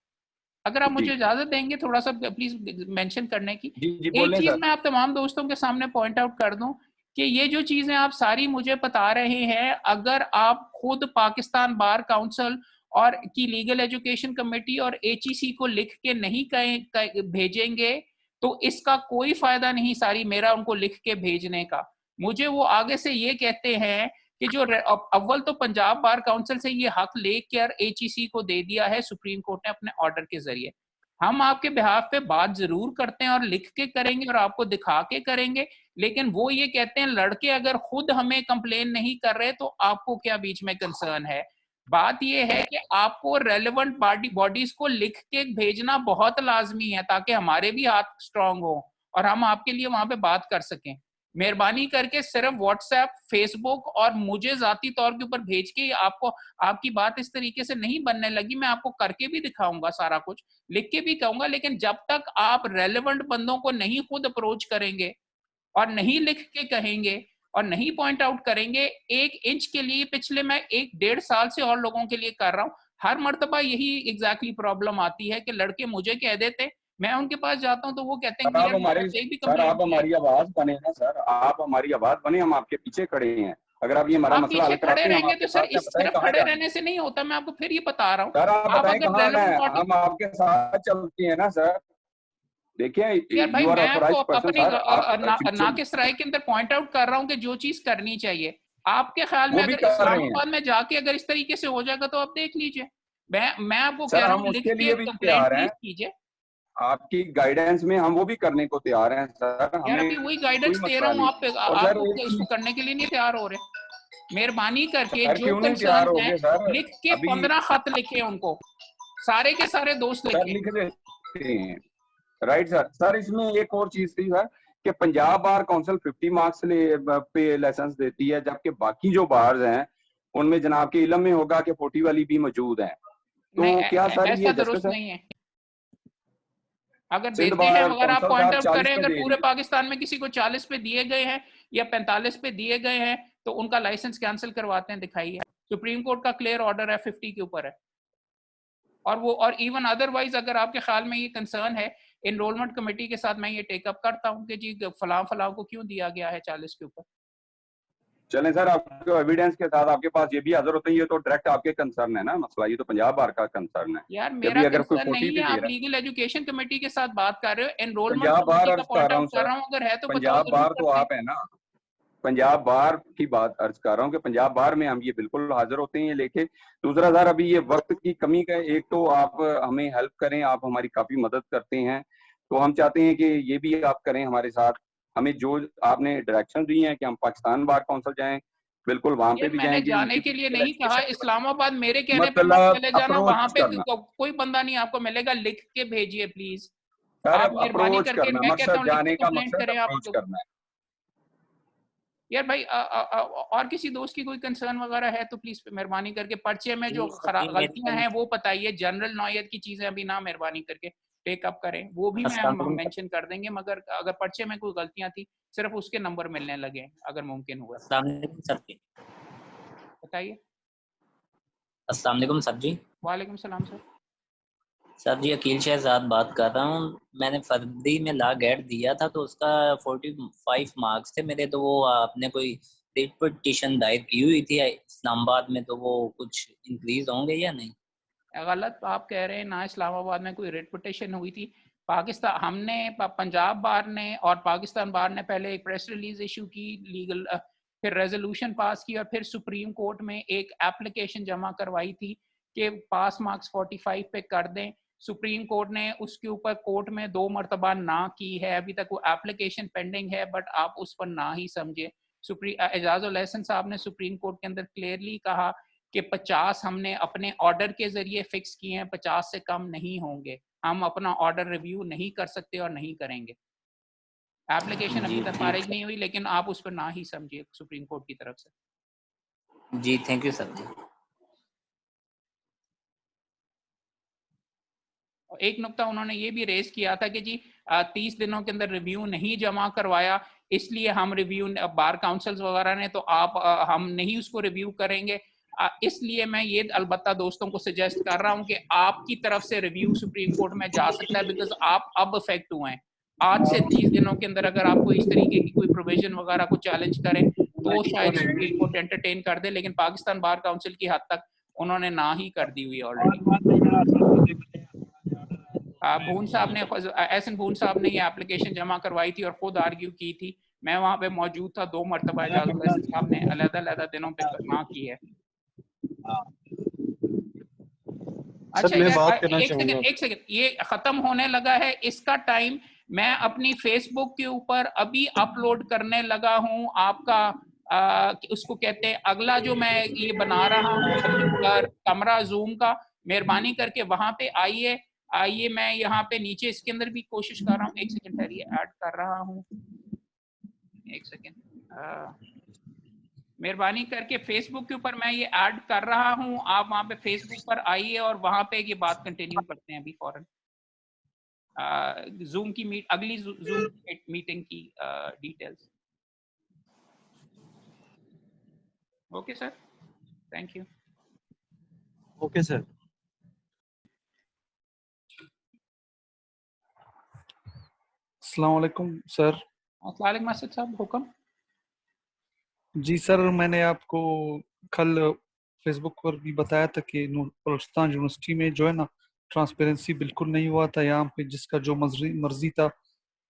अगर आप जी मुझे इजाजत देंगे थोड़ा सा प्लीज मेंशन करने की, जी जी एक बोलें चीज सर। मैं आप तमाम दोस्तों के सामने पॉइंट आउट कर दूं कि ये जो चीजें आप सारी मुझे बता रहे हैं, अगर आप खुद पाकिस्तान बार काउंसिल और की लीगल एजुकेशन कमेटी और एचईसी को लिख के नहीं भेजेंगे तो इसका कोई फायदा नहीं सारी मेरा उनको लिख के भेजने का। मुझे वो आगे से ये कहते हैं कि जो अव्वल तो पंजाब बार काउंसिल से ये हक लेकर एचईसी को दे दिया है सुप्रीम कोर्ट ने अपने ऑर्डर के जरिए। हम आपके बिहाफ पे बात जरूर करते हैं और लिख के करेंगे और आपको दिखा के करेंगे, लेकिन वो ये कहते हैं लड़के अगर खुद हमें कंप्लेन नहीं कर रहे तो आपको क्या बीच में कंसर्न है। बात ये है कि आपको रेलेवेंट बॉडीज को लिख के भेजना बहुत लाजमी है ताकि हमारे भी हाथ स्ट्रांग हो और हम आपके लिए वहां पे बात कर सकें। मेहरबानी करके सिर्फ व्हाट्सएप, फेसबुक और मुझे जाती तौर के ऊपर भेज के आपको, आपकी बात इस तरीके से नहीं बनने लगी। मैं आपको करके भी दिखाऊंगा सारा कुछ, लिख के भी कहूंगा, लेकिन जब तक आप रेलेवेंट बंदों को नहीं खुद अप्रोच करेंगे और नहीं लिख के कहेंगे और नहीं पॉइंट आउट करेंगे, 1 इंच के लिए पिछले मैं 1-1.5 साल से और लोगों के लिए कर रहा हूं, हर मर्तबा यही एग्जैक्टली प्रॉब्लम आती है कि लड़के मुझे कह देते मैं उनके पास जाता हूँ तो वो कहते हैं सर आप हमारी आवाज बने ना सर, आप हमारी आवाज बने, हम आपके पीछे खड़े हैं। अगर आप ये हमारा आप मसला हल पीछे खड़े कराते हैं हम रहेंगे आपके तो सर साथ हैं, इस बताएं सिर्फ कहाँ खड़े जाना रहने से नहीं होता, मैं आपको फिर ये बता रहा हूँ। सर। आप बताएं अगर कहाँ आना रेलेवेंट है, पार्टी, हम आपके साथ चलते हैं ना सर। देखिए यार भाई यू आर मैं आपको ऑथराइज्ड पर्सन अपनी सर, आप नाकिस राय के अंदर पॉइंट आउट कर रहा हूँ कि जो चीज करनी चाहिए आपके ख्याल में वो भी अगर कर रहे हैं इस्लामाबाद में जाके अगर इस तरीके से हो जाएगा तो आप देख लीजिए। मैं आपको कह सर, रहा हम हूँ लिख उसके के लिए भी कंप्लेंट तैयार हैं। प्लीज कीजिए। आपकी गाइडेंस में हम वो भी करने को तैयार हैं सर, यार हमें अभी वही कोई गाइडेंस दे रहा मसला हूँ, नहीं। आप और सर आपको एक इसको चीज, करने के लिए नहीं तैयार हो रहे। मेहरबानी करके सर जो क्यों नहीं तैयार कंसर्न हो है गए सर? लिख के अभी 15 खत लिखे उनको, सारे के सारे दोस्त सर लिखे। लिख देते हैं, राइट सर। सर इसमें एक और चीज थी सर कि पंजाब बार काउंसिल 50 मार्क्स पे लाइसेंस देती है, जबकि बाकी जो बार्स हैं उनमें जनाब के इलम में होगा कि 40 वाली भी मौजूद है। नहीं तो क्या सर ऐसा ये दुरुस्त जस्टिस है? नहीं है। अगर सिंध देते हैं, बार अगर आप काउंसिल पॉइंट साहब आउट 40 करें, पे अगर दे पूरे रही पाकिस्तान में किसी को 40 पे दिए गए हैं या 45 पे दिए गए हैं तो उनका लाइसेंस कैंसिल करवाते हैं, दिखाइए। सुप्रीम कोर्ट का क्लियर ऑर्डर है 50 के ऊपर है। और वो और इवन अदरवाइज अगर आपके ख्याल में ये कंसर्न है, एनरोलमेंट कमेटी के साथ मैं ये टेकअप करता हूँ कि जी फलां फलां को क्यों दिया गया है 40 के ऊपर। चलें सर, आपके एविडेंस के साथ आपके पास ये भी हाजिर होते हैं, ये तो डायरेक्ट आपके कंसर्न है ना मसला, ये तो पंजाब बार का कंसर्न है यार कि मेरा भी अगर कोई कंसर्न 40 नहीं है, भी दे आप रहा है। लीगल एजुकेशन कमेटी के साथ बात कर रहे हो, एनरोलमेंट पंजाब बार कमेटी का अर्ज कर पॉइंट रहा आउट हूँ कर सर, रहा हूँ, अगर है तो बताओ, पंजाब जरूर बार तो करते हैं। आप है ना, पंजाब बार की बात अर्ज कर रहा हूँ कि पंजाब बार में हम ये बिल्कुल हाजिर होते हैं ये लेके। दूसरा सर अभी ये वक्त की कमी का, एक तो आप हमें हेल्प करें, आप हमारी काफी मदद करते हैं, तो हम चाहते हैं कि ये भी आप करें हमारे साथ। हमें जो आपने डायरेक्शन दी हैं कि हम पाकिस्तान बार काउंसिल जाएं, बिल्कुल वहां पे यार भी मैंने जाएंगे, जाने उनकी के लिए फिजिकल नहीं कहा, एजुकेशन के बच्चे, इस्लामाबाद मेरे कहने पे मत मतलब चले जाना, वहां अप्रोच पे करना कोई बंदा नहीं आपको मिलेगा, लिख के भेजिए प्लीज। सर, आप मेहरबानी अप्रोच करके, करना मैं कहता मकसद, हूँ लिख के जाने का कंप्लेंट मकसद करें आप अप्रोच तो। करना है। यार भाई और किसी दोस्त की कोई कंसर्न वगैरह है तो प्लीज मेहरबानी करके पर्चे में जो जी सर जी, गलतियां हैं वो बताइए। जनरल नौयत की चीजें अभी ना मेहरबानी करके टेकअप करें, वो भी मैं हम मेंशन कर देंगे, मगर अगर पर्चे में कोई गलतियां थी सिर्फ उसके नंबर मिलने लगे अगर मुमकिन हुआ। अस्सलाम वालेकुम सर जी। बताइए। अस्सलाम वालेकुम सर जी। वालेकुम सलाम सर। सर जी अकील शहजाद बात कर रहा हूँ। मैंने फरवरी में लॉ गेट दिया था तो उसका 45 मार्क्स थे मेरे, तो वो आपने कोई रिट पिटीशन दायर की हुई थी इस्लामाबाद में, तो वो कुछ इंक्रीज होंगे या नहीं? गलत आप कह रहे हैं ना, इस्लामाबाद में कोई रेट पिटिशन हुई थी। पाकिस्तान हमने पंजाब बार ने और पाकिस्तान बार ने पहले एक प्रेस रिलीज इशू की, लीगल फिर रेजोल्यूशन पास की और फिर सुप्रीम कोर्ट में एक एप्लीकेशन जमा करवाई थी कि पास मार्क्स 45 पे कर दें। सुप्रीम कोर्ट ने उसके ऊपर कोर्ट में 2 मरतबा ना की है, अभी तक वो एप्लीकेशन पेंडिंग है, बट आप उस पर ना ही समझे। एजाजुल एहसन साहब ने सुप्रीम कोर्ट के अंदर क्लियरली कहा कि 50 हमने अपने ऑर्डर के जरिए फिक्स किए हैं, 50 से कम नहीं होंगे, हम अपना ऑर्डर रिव्यू नहीं कर सकते और नहीं करेंगे। एप्लीकेशन अभी जी तक ठीक खारिज नहीं हुई, लेकिन आप उस पर ना ही समझिए सुप्रीम कोर्ट की तरफ से। जी, थैंक यू सर जी। और एक नुकता उन्होंने ये भी रेज किया था कि जी 30 दिनों के अंदर रिव्यू नहीं जमा करवाया, इसलिए हम रिव्यू बार काउंसिल्स वगैरह ने, तो आप हम नहीं उसको रिव्यू करेंगे। इसलिए मैं ये अलबत्ता दोस्तों को सजेस्ट कर रहा हूं कि आपकी तरफ से रिव्यू सुप्रीम कोर्ट में जा सकता है, बिकॉज आप अब अफेक्ट हुए हैं। आज से 30 दिनों के अंदर अगर आपको इस तरीके की कोई प्रोविजन वगैरह को चैलेंज करें तो शायद सुप्रीम कोर्ट एंटरटेन कर दे, लेकिन पाकिस्तान बार काउंसिल की हद तक उन्होंने ना ही कर दी हुई ऑलरेडी। भून साहब ने, एहसन भून साहब ने ये एप्लीकेशन जमा करवाई थी और खुद आर्ग्यू की थी, मैं वहां पे मौजूद था, 2 मरतबा इजाजुल एहसन साहब ने अलग-अलग दिनों पे ना की है। अच्छा मैं यार बात करना एक चाहूंगा। सेकंड, ये खत्म होने लगा है इसका टाइम। मैं अपनी फेसबुक के ऊपर अभी अपलोड करने लगा हूं आपका उसको कहते हैं अगला जो मैं ये बना रहा हूं अभी कमरा जूम का, मेहरबानी करके वहां पे आइए। आइए मैं यहाँ पे नीचे इसके अंदर भी कोशिश कर रहा हूँ, एक सेकंड ठहरिए, ऐड कर रहा हूँ, एक सेकंड। मेहरबानी करके फेसबुक के ऊपर मैं ये ऐड कर रहा हूँ, आप वहां पे फेसबुक पर आइए और वहां पे ये बात कंटिन्यू करते हैं अभी फौरन। जूम की अगली जूम मीटिंग की details. Okay sir, thank you. Okay sir. अस्सलाम वालेकुम सर। अस्सलाम मसद साहब, हुक्म। जी सर, मैंने आपको कल फेसबुक पर भी बताया था कि बलूचिस्तान यूनिवर्सिटी में जो है ना, ट्रांसपेरेंसी बिल्कुल नहीं हुआ था। यहाँ पे जिसका जो मर्जी मर्जी था,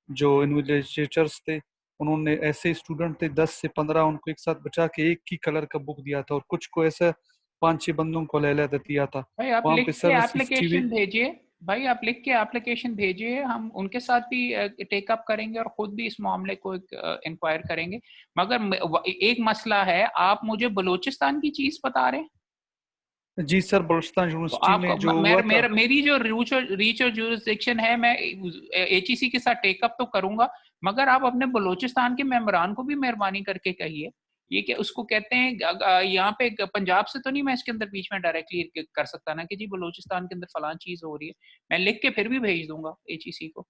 जो इन्विजिलेटर्स थे, उन्होंने ऐसे स्टूडेंट थे 10 से 15, उनको एक साथ बचा के एक ही कलर का बुक दिया था, और कुछ को ऐसा 5-6 बंदों को ले दिया था। भाई आप वहाँ लिख पे के सर सीसीटीवी। एप्लीकेशन भेजिए। भाई आप लिख के एप्लीकेशन भेजिए, हम उनके साथ भी टेक अप करेंगे और खुद भी इस मामले को इंक्वायर करेंगे। मगर एक मसला है, आप मुझे बलूचिस्तान की चीज बता रहे हैं। जी सर, बलूचिस्तान तो यूनिवर्सिटी आप में जो हुआ था। मेरी जो रीच और जुरिस्डिक्शन है, मैं एचईसी के साथ टेकअप तो करूंगा, मगर आप अपने बलूचिस्तान के मेंबरान को भी मेहरबानी करके कहिए। ये क्या उसको कहते हैं, यहाँ पे पंजाब से तो नहीं मैं इसके अंदर बीच में डायरेक्टली कर सकता ना कि जी बलूचिस्तान के अंदर फलां चीज हो रही है। मैं लिख के फिर भी भेज दूंगा एचईसी को।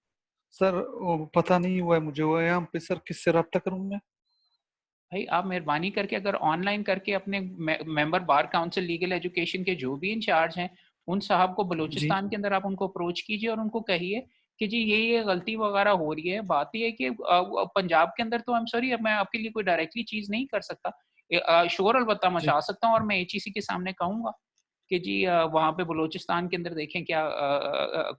सर वो पता नहीं हुआ है मुझे, वो यहाँ पे सर किससे रब्ता करूँ मैं? भाई आप मेहरबानी करके अगर ऑनलाइन करके अपने member bar council legal education के जो भी इंचार्ज हैं, उन साहब को जी बलूचिस्तान के अंदर आप उनको अप्रोच कीजिए और उनको कहिए कि जी ये गलती वगैरह हो रही है। बात ये है कि पंजाब के अंदर तो आई एम सॉरी, अब मैं आपके लिए कोई डायरेक्टली चीज नहीं कर सकता। शोर अलबत्ता जी मचा सकता हूँ और मैं एचईसी के सामने कहूंगा कि जी वहाँ पे बलूचिस्तान के अंदर देखें क्या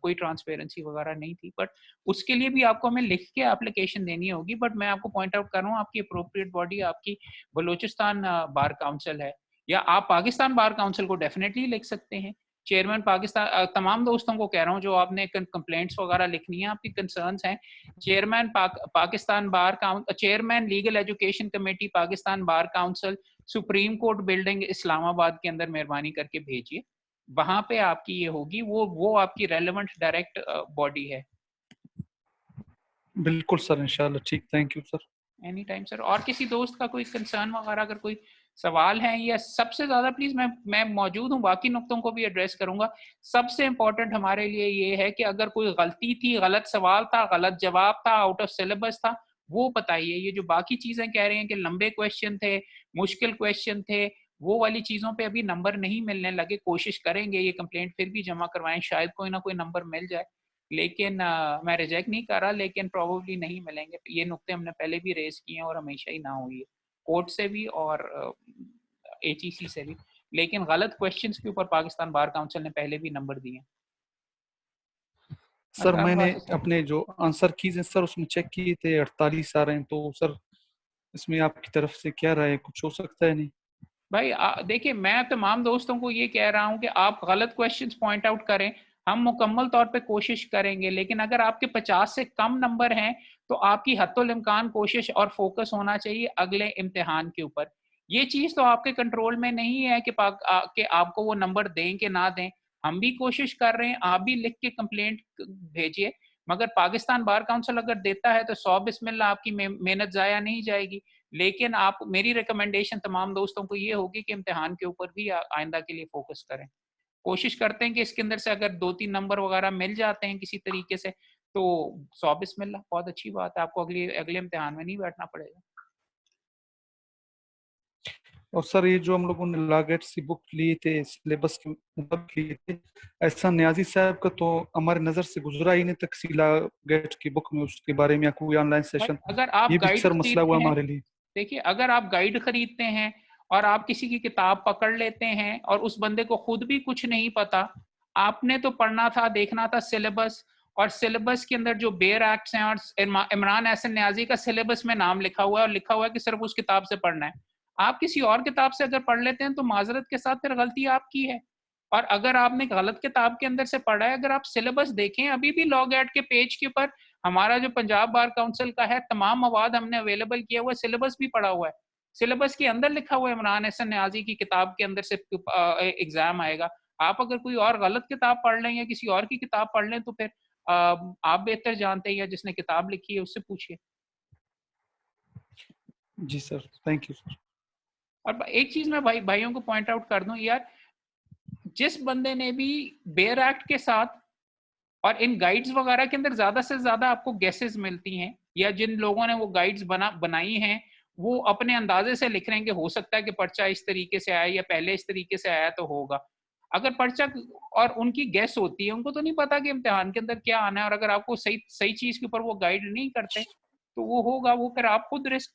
कोई ट्रांसपेरेंसी वगैरह नहीं थी। बट उसके लिए भी आपको हमें लिख के एप्लीकेशन देनी होगी। बट मैं आपको पॉइंट आउट कर रहा हूँ, आपकी अप्रोप्रिएट बॉडी आपकी बलूचिस्तान बार काउंसिल है, या आप पाकिस्तान बार काउंसिल को डेफिनेटली लिख सकते हैं। चेयरमैन पाकिस्तान, तमाम दोस्तों को कह रहा हूँ जो आपने कंप्लेंट्स वगैरह लिखनी है, आपकी कंसर्न्स हैं, chairman Pakistan bar council, chairman legal education committee Pakistan bar council, supreme court building Islamabad के अंदर मेहरबानी करके भेजिए। वहां पे आपकी ये होगी, वो आपकी रेलेवेंट डायरेक्ट बॉडी है। बिल्कुल सर, इंशाल्लाह। ठीक, thank you sir. Any time sir. और किसी दोस्त का कोई कंसर्न वगैरह अगर कोई सवाल है, या सबसे ज्यादा प्लीज मैं मौजूद हूँ, बाकी नुक्तों को भी एड्रेस करूंगा। सबसे इंपॉर्टेंट हमारे लिए ये है कि अगर कोई गलती थी, गलत सवाल था, गलत जवाब था, आउट ऑफ सिलेबस था, वो बताइए। ये जो बाकी चीजें कह रहे हैं कि लंबे क्वेश्चन थे, मुश्किल क्वेश्चन थे, वो वाली चीजों पे अभी नंबर नहीं मिलने लगे। कोशिश करेंगे ये कंप्लेंट फिर भी जमा करवाएं, शायद कोई ना कोई नंबर मिल जाए। लेकिन मैं रिजेक्ट नहीं कर रहा, लेकिन प्रोबेबली नहीं मिलेंगे। ये नुक्ते हमने पहले भी रेज किए हैं और हमेशा ही ना हुई है, कोर्ट से भी और एचईसी से भी। लेकिन गलत क्वेश्चंस के ऊपर पाकिस्तान बार काउंसिल ने पहले भी नंबर दिए। सर मैंने सर अपने जो आंसर कीज हैं सर, उसमें चेक किए थे 48 आ रहे हैं, तो सर इसमें आपकी तरफ से क्या राय है? कुछ हो सकता है? नहीं भाई देखिए, मैं तमाम दोस्तों को ये कह रहा हूं कि आप गलत क्वेश्चंस पॉइंट आउट करें, हम मुकम्मल तौर पे कोशिश करेंगे। लेकिन अगर आपके 50 से कम नंबर हैं तो आपकी हत्तुल इम्कान कोशिश और फोकस होना चाहिए अगले इम्तिहान के ऊपर। ये चीज तो आपके कंट्रोल में नहीं है कि कि आपको वो नंबर दें कि ना दें। हम भी कोशिश कर रहे हैं, आप भी लिख के कंप्लेंट भेजिए। मगर पाकिस्तान बार काउंसिल अगर देता है तो 100 बिस्मिल्लाह, आपकी मेहनत जाया नहीं जाएगी। लेकिन आप, मेरी रिकमेंडेशन तमाम दोस्तों को ये होगी कि इम्तिहान के ऊपर भी आइंदा के लिए फोकस करें। कोशिश करते हैं कि इसके अंदर से अगर 2-3 नंबर वगैरह मिल जाते हैं किसी तरीके से, तो 100 बिस्मिल्लाह, बहुत अच्छी बात है, आपको अगले इम्तिहान में नहीं बैठना पड़ेगा। और सर ये जो हम लोगों ने लागेट सी बुक लिए थे, सिलेबस के मुताबिक लिए थे, ऐसा न्याजी साहब का तो हमारे नजर से गुजरा ही नहीं तक सी लागेट की बुक में उसके बारे में, या कोई ऑनलाइन सेशन। अगर आप ये भी गाइड सर मसला खरीदते हुआ हैं, हमारे लिए। देखिए अगर आप गाइड खरीदते हैं और आप किसी की किताब पकड़ लेते हैं और उस बंदे को खुद भी कुछ नहीं पता, आपने तो पढ़ना था, देखना था सिलेबस, और सिलेबस के अंदर जो बेयर एक्ट्स हैं, और इमरान एहसन न्याजी का सिलेबस में नाम लिखा हुआ है और लिखा हुआ है कि सिर्फ उस किताब से पढ़ना है। आप किसी और किताब से अगर पढ़ लेते हैं तो माजरत के साथ फिर गलती आपकी है। और अगर आपने गलत किताब के अंदर से पढ़ा है, अगर आप सिलेबस देखें, अभी भी लॉग एड के पेज के ऊपर हमारा जो पंजाब बार काउंसिल का है, तमाम मवाद हमने अवेलेबल किया हुआ है, सिलेबस भी पड़ा हुआ है। सिलेबस के अंदर लिखा हुआ है इमरान एहसन न्याजी की किताब के अंदर से एग्जाम आएगा। आप अगर कोई और गलत किताब पढ़ लें या किसी और की किताब पढ़ लें तो फिर आप बेहतर जानते हैं, या जिसने किताब लिखी है उससे पूछिए। जी सर, थैंक यू सर। और एक चीज मैं भाइयों को पॉइंट आउट कर दूं यार, जिस बंदे ने भी बेयर एक्ट के साथ और इन गाइड्स वगैरह के अंदर ज्यादा से ज्यादा आपको गेसेस मिलती हैं, या जिन लोगों ने वो गाइड्स बनाई हैं, वो अपने अंदाजे से लिख रहे हैं कि हो सकता है कि पर्चा इस तरीके से आया या पहले इस तरीके से आया तो होगा। अगर पर्चा और उनकी गेस होती है, उनको तो नहीं पता कि इम्तिहान के अंदर क्या आना है, और अगर आपको सही चीज के ऊपर वो गाइड नहीं करते तो वो होगा, वो फिर आप खुद रिस्क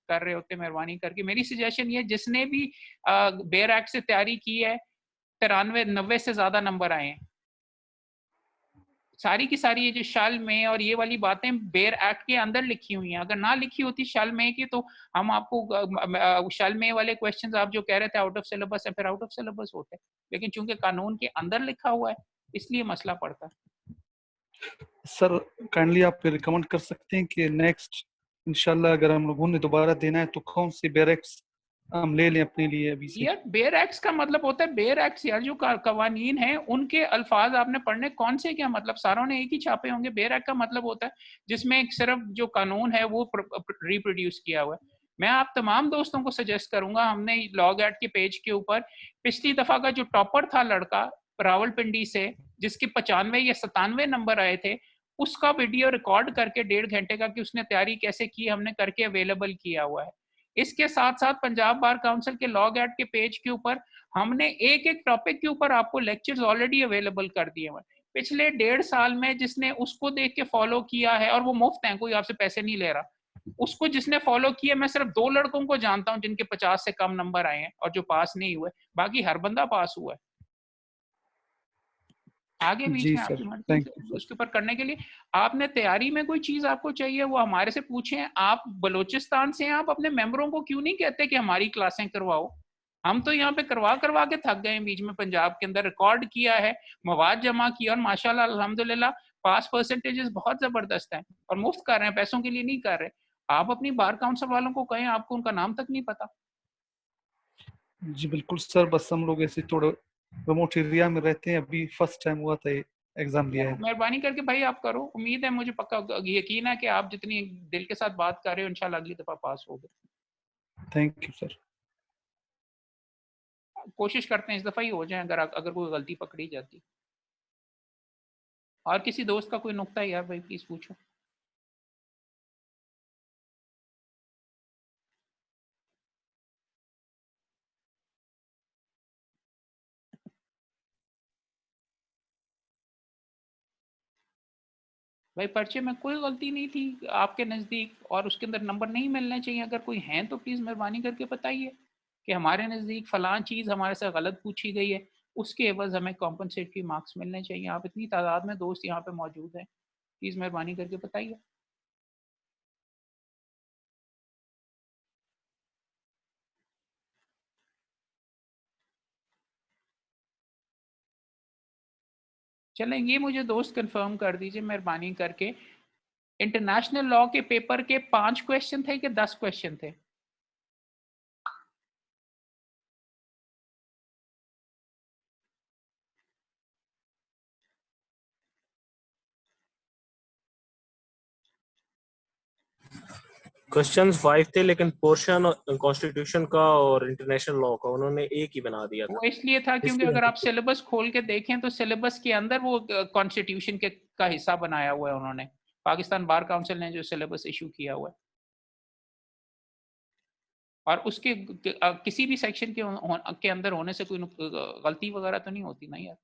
कर रहे होते। मेहरबानी करके मेरी सजेशन ये, जिसने भी बेयर एक्ट से तैयारी की है 93-90 से ज्यादा नंबर आए हैं, सारी की सारी ये जो शल में और ये वाली बातें बेयर एक्ट के अंदर लिखी हुई हैं। अगर ना लिखी होती शल में की तो हम आपको शल में वाले क्वेश्चंस आप जो कह रहे थे आउट ऑफ सिलेबस है, फिर आउट ऑफ सिलेबस होते, लेकिन चूंकि कानून के अंदर लिखा हुआ है इसलिए मसला पड़ता है। सर काइंडली आप रिकमेंड कर सकते हैं कि नेक्स्ट इंशाल्लाह अगर हम लोगों ने दोबारा देना है तो कौन से बैरेक्स हम ले लें अपने लिए अभी से? यार बेयर एक्ट्स का मतलब होता है बेयर एक्ट्स, यार जो कवानीन हैं उनके अल्फाज आपने पढ़ने, कौन से क्या मतलब, सारों ने एक ही छापे होंगे। बेयर एक्ट का मतलब होता है जिसमें सिर्फ जो कानून है वो रिप्रोड्यूस किया हुआ है। मैं आप तमाम दोस्तों को सजेस्ट करूंगा, हमने लॉग एक्ट के पेज के ऊपर पिछली दफा का जो टॉपर था लड़का रावलपिंडी से, जिसके 95 या 97 नंबर आए थे, उसका वीडियो रिकॉर्ड करके 1.5 घंटे का कि उसने तैयारी कैसे की हमने करके अवेलेबल किया हुआ है। इसके साथ साथ पंजाब बार काउंसिल के लॉग एक्ट के पेज के ऊपर हमने एक एक टॉपिक के ऊपर आपको लेक्चर्स ऑलरेडी अवेलेबल कर दिए हुए पिछले 1.5 साल में। जिसने उसको देख के फॉलो किया है, और वो मुफ्त है, कोई आपसे पैसे नहीं ले रहा, उसको जिसने फॉलो किया, मैं सिर्फ 2 लड़कों को जानता हूं जिनके 50 से कम नंबर आए हैं और जो पास नहीं हुए, बाकी हर बंदा पास हुआ है। आगे बीच जी में सर, आपकी मर्जी थैंक यू। उसके ऊपर करने के लिए आपने तैयारी में कोई चीज आपको चाहिए वो हमारे से पूछें। आप बलूचिस्तान से हैं, आप अपने मेंबरों को क्यों नहीं कहते कि हमारी क्लासें करवाओ? हम तो यहाँ पे करवा करवा के थक गए हैं। बीच में पंजाब के अंदर रिकॉर्ड किया है, मवाद जमा किया, और माशाल्लाह अल्हम्दुलिल्लाह पास परसेंटेजेस बहुत जबरदस्त हैं, और मुफ्त कर रहे हैं, पैसों के लिए नहीं कर रहे। आप अपनी बार काउंसिल वालों को कहें, आपको उनका नाम तक नहीं पता। जी बिल्कुल सर, बस हम लोग ऐसे थोड़ा रिमोट एरिया में रहते हैं, अभी फर्स्ट टाइम हुआ था ये एग्जाम दिया है। मेहरबानी करके भाई आप करो, उम्मीद है, मुझे पक्का यकीन है कि आप जितनी दिल के साथ बात कर रहे हो इंशाल्लाह अगली दफा पास होगे। Thank you sir. कोशिश करते हैं इस दफा ही हो जाए, अगर कोई गलती पकड़ी जाती। और किसी दोस्त का कोई नुक्ता है यार भाई, प्लीज पूछो। भाई पर्चे में कोई गलती नहीं थी आपके नज़दीक, और उसके अंदर नंबर नहीं मिलने चाहिए। अगर कोई हैं तो प्लीज़ मेहरबानी करके बताइए कि हमारे नज़दीक फ़लाँ चीज़ हमारे से गलत पूछी गई है, उसके एवज़ हमें कॉम्पनसेटरी मार्क्स मिलने चाहिए। आप इतनी तादाद में दोस्त यहाँ पे मौजूद हैं, प्लीज़ मेहरबानी करके बताइए। चलें, ये मुझे दोस्त कंफर्म कर दीजिए मेहरबानी करके, इंटरनेशनल लॉ के पेपर के 5 क्वेश्चन थे कि 10 क्वेश्चन थे? क्वेश्चंस 5 थे, लेकिन पोर्शन कॉन्स्टिट्यूशन का और इंटरनेशनल लॉ का उन्होंने एक ही बना दिया था। वो इसलिए था क्योंकि अगर आप सिलेबस खोल के देखें तो सिलेबस के अंदर वो कॉन्स्टिट्यूशन के का हिस्सा बनाया हुआ है उन्होंने, पाकिस्तान बार काउंसिल ने जो सिलेबस इशू किया हुआ है, और उसके किसी भी सेक्शन के अंदर होने से कोई गलती वगैरह तो नहीं होती ना यार।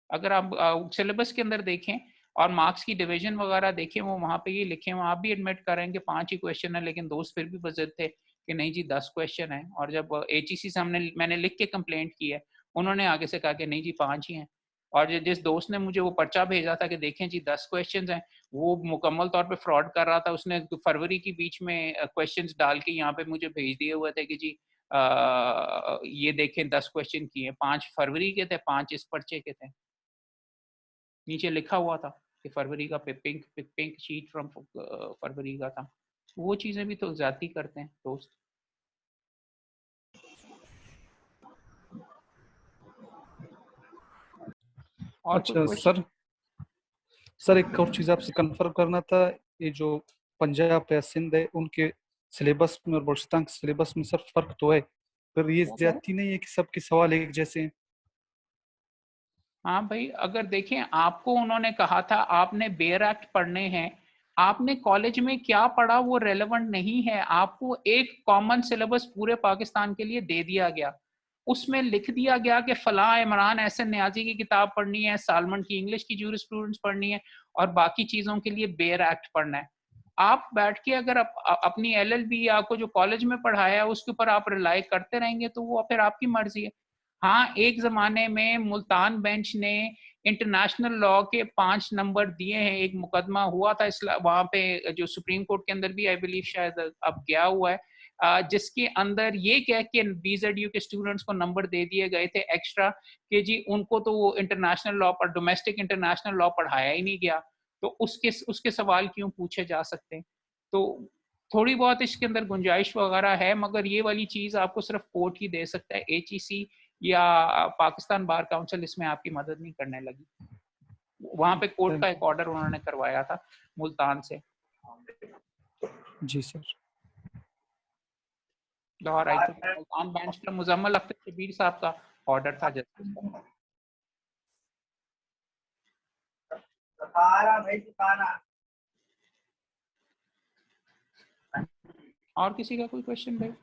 अगर आप सिलेबस के अंदर देखें और मार्क्स की डिवीजन वगैरह देखें, वो वहाँ पे ये लिखे हुए, आप भी एडमिट करेंगे 5 ही क्वेश्चन है, लेकिन दोस्त फिर भी बजट थे कि नहीं जी 10 क्वेश्चन है। और जब HEC से मैंने लिख के कंप्लेंट की है, उन्होंने आगे से कहा कि नहीं जी 5 ही हैं। और जिस दोस्त ने मुझे वो पर्चा भेजा था कि देखें जी 10 क्वेश्चन हैं, वो मुकम्मल तौर पे फ्रॉड कर रहा था। उसने फरवरी के बीच में क्वेश्चंस डाल के यहाँ पे मुझे भेज दिए हुए थे कि जी ये देखें 10 क्वेश्चन किए, 5 फरवरी के थे, 5 इस पर्चे के थे। नीचे लिखा हुआ था कि फरवरी का पिंक शीट फ्रॉम फरवरी का था। वो चीजें भी तो ज्यादती करते हैं दोस्त। और अच्छा सर एक और चीज आपसे कंफर्म करना था, ये जो पंजाब या सिंध है उनके सिलेबस में और बलूचिस्तान के सिलेबस में सर फर्क तो है, पर ये ज्यादती नहीं है कि सबके सवाल एक जैसे हैं? हाँ भाई, अगर देखें आपको उन्होंने कहा था आपने बेयर एक्ट पढ़ने हैं, आपने कॉलेज में क्या पढ़ा वो रेलेवेंट नहीं है। आपको एक कॉमन सिलेबस पूरे पाकिस्तान के लिए दे दिया गया, उसमें लिख दिया गया कि फलां इमरान एहसन नियाजी की किताब पढ़नी है, सालमन की इंग्लिश की जूरिस्प्रूडेंस पढ़नी है और बाकी चीज़ों के लिए बेयर एक्ट पढ़ना है। आप बैठ के अगर अपनी LLB आपको जो कॉलेज में पढ़ाया है उसके ऊपर आप रिलाई करते रहेंगे तो वो फिर आपकी मर्जी है। हाँ, एक ज़माने में मुल्तान बेंच ने इंटरनेशनल लॉ के 5 नंबर दिए हैं। एक मुकदमा हुआ था वहाँ पे जो सुप्रीम कोर्ट के अंदर भी आई बिलीव शायद अब गया हुआ है, जिसके अंदर ये कह के BZU के स्टूडेंट्स को नंबर दे दिए गए थे एक्स्ट्रा कि जी उनको तो वो इंटरनेशनल लॉ पर डोमेस्टिक इंटरनेशनल लॉ पढ़ाया ही नहीं गया, तो उसके सवाल क्यों पूछे जा सकते हैं। तो थोड़ी बहुत इसके अंदर गुंजाइश वगैरह है, मगर ये वाली चीज़ आपको सिर्फ कोर्ट ही दे सकता है। HEC या पाकिस्तान बार काउंसिल इसमें आपकी मदद नहीं करने लगी। वहां पे कोर्ट का एक ऑर्डर उन्होंने करवाया था मुल्तान से। जी sir. Lahore high court Multan bench का मुजम्मल अख्तर शबीर साहब का ऑर्डर था जस्टिस का। और किसी का कोई क्वेश्चन भाई?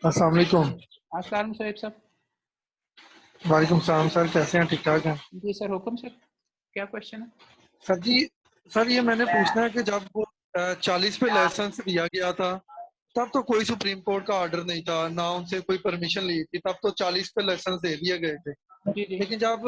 अस्सलाम वालेकुम। अस्सलाम सोएब साहब। वालेकुम सलाम सर, कैसे हैं? ठीक ठाक हैं जी सर, हुक्म सर, क्या क्वेश्चन है? सर जी? सर ये मैंने पूछना है कि जब वो 40 पे लाइसेंस दिया गया था तब तो कोई सुप्रीम कोर्ट का ऑर्डर नहीं था, ना उनसे कोई परमिशन ली थी, तब तो 40 पे लाइसेंस दे दिए गए थे। जी जी। लेकिन जब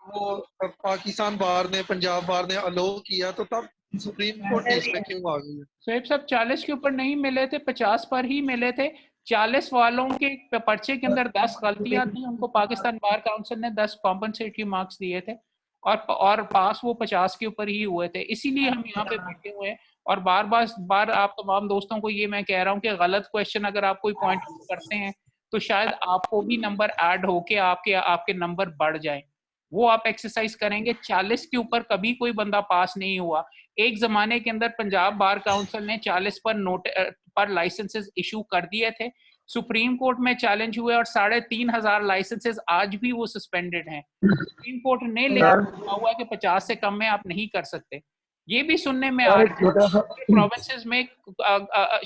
वो पाकिस्तान बार ने, पंजाब बार ने अलो किया तो तब सुप्रीम कोर्ट की इसमें क्यों आ गई है? सोएब साहब 40 के ऊपर नहीं मिले थे, 50 पर ही मिले थे। 40 वालों के पर्चे के अंदर 10 गलतियां थी, उनको पाकिस्तान बार काउंसिल ने 10 कॉम्पनसेटरी मार्क्स दिए थे और पास वो 50 के ऊपर ही हुए थे। इसीलिए हम यहाँ पे बैठे हुए हैं और बार आप तमाम दोस्तों को ये मैं कह रहा हूँ कि गलत क्वेश्चन अगर आप कोई पॉइंट करते हैं तो शायद आपको भी नंबर ऐड होके आपके नंबर बढ़ जाए। वो आप एक्सरसाइज करेंगे। 40 के ऊपर कभी कोई बंदा पास नहीं हुआ। एक जमाने के अंदर पंजाब बार काउंसिल ने 40 पर लाइसेंसेस इशू कर दिए थे, सुप्रीम कोर्ट में चैलेंज हुए और 3,500 लाइसेंसेस आज भी वो सस्पेंडेड हैं। सुप्रीम कोर्ट ने लिखा हुआ है कि 50 से कम में आप नहीं कर सकते। ये भी सुनने में आ रहा है प्रोविंसेस में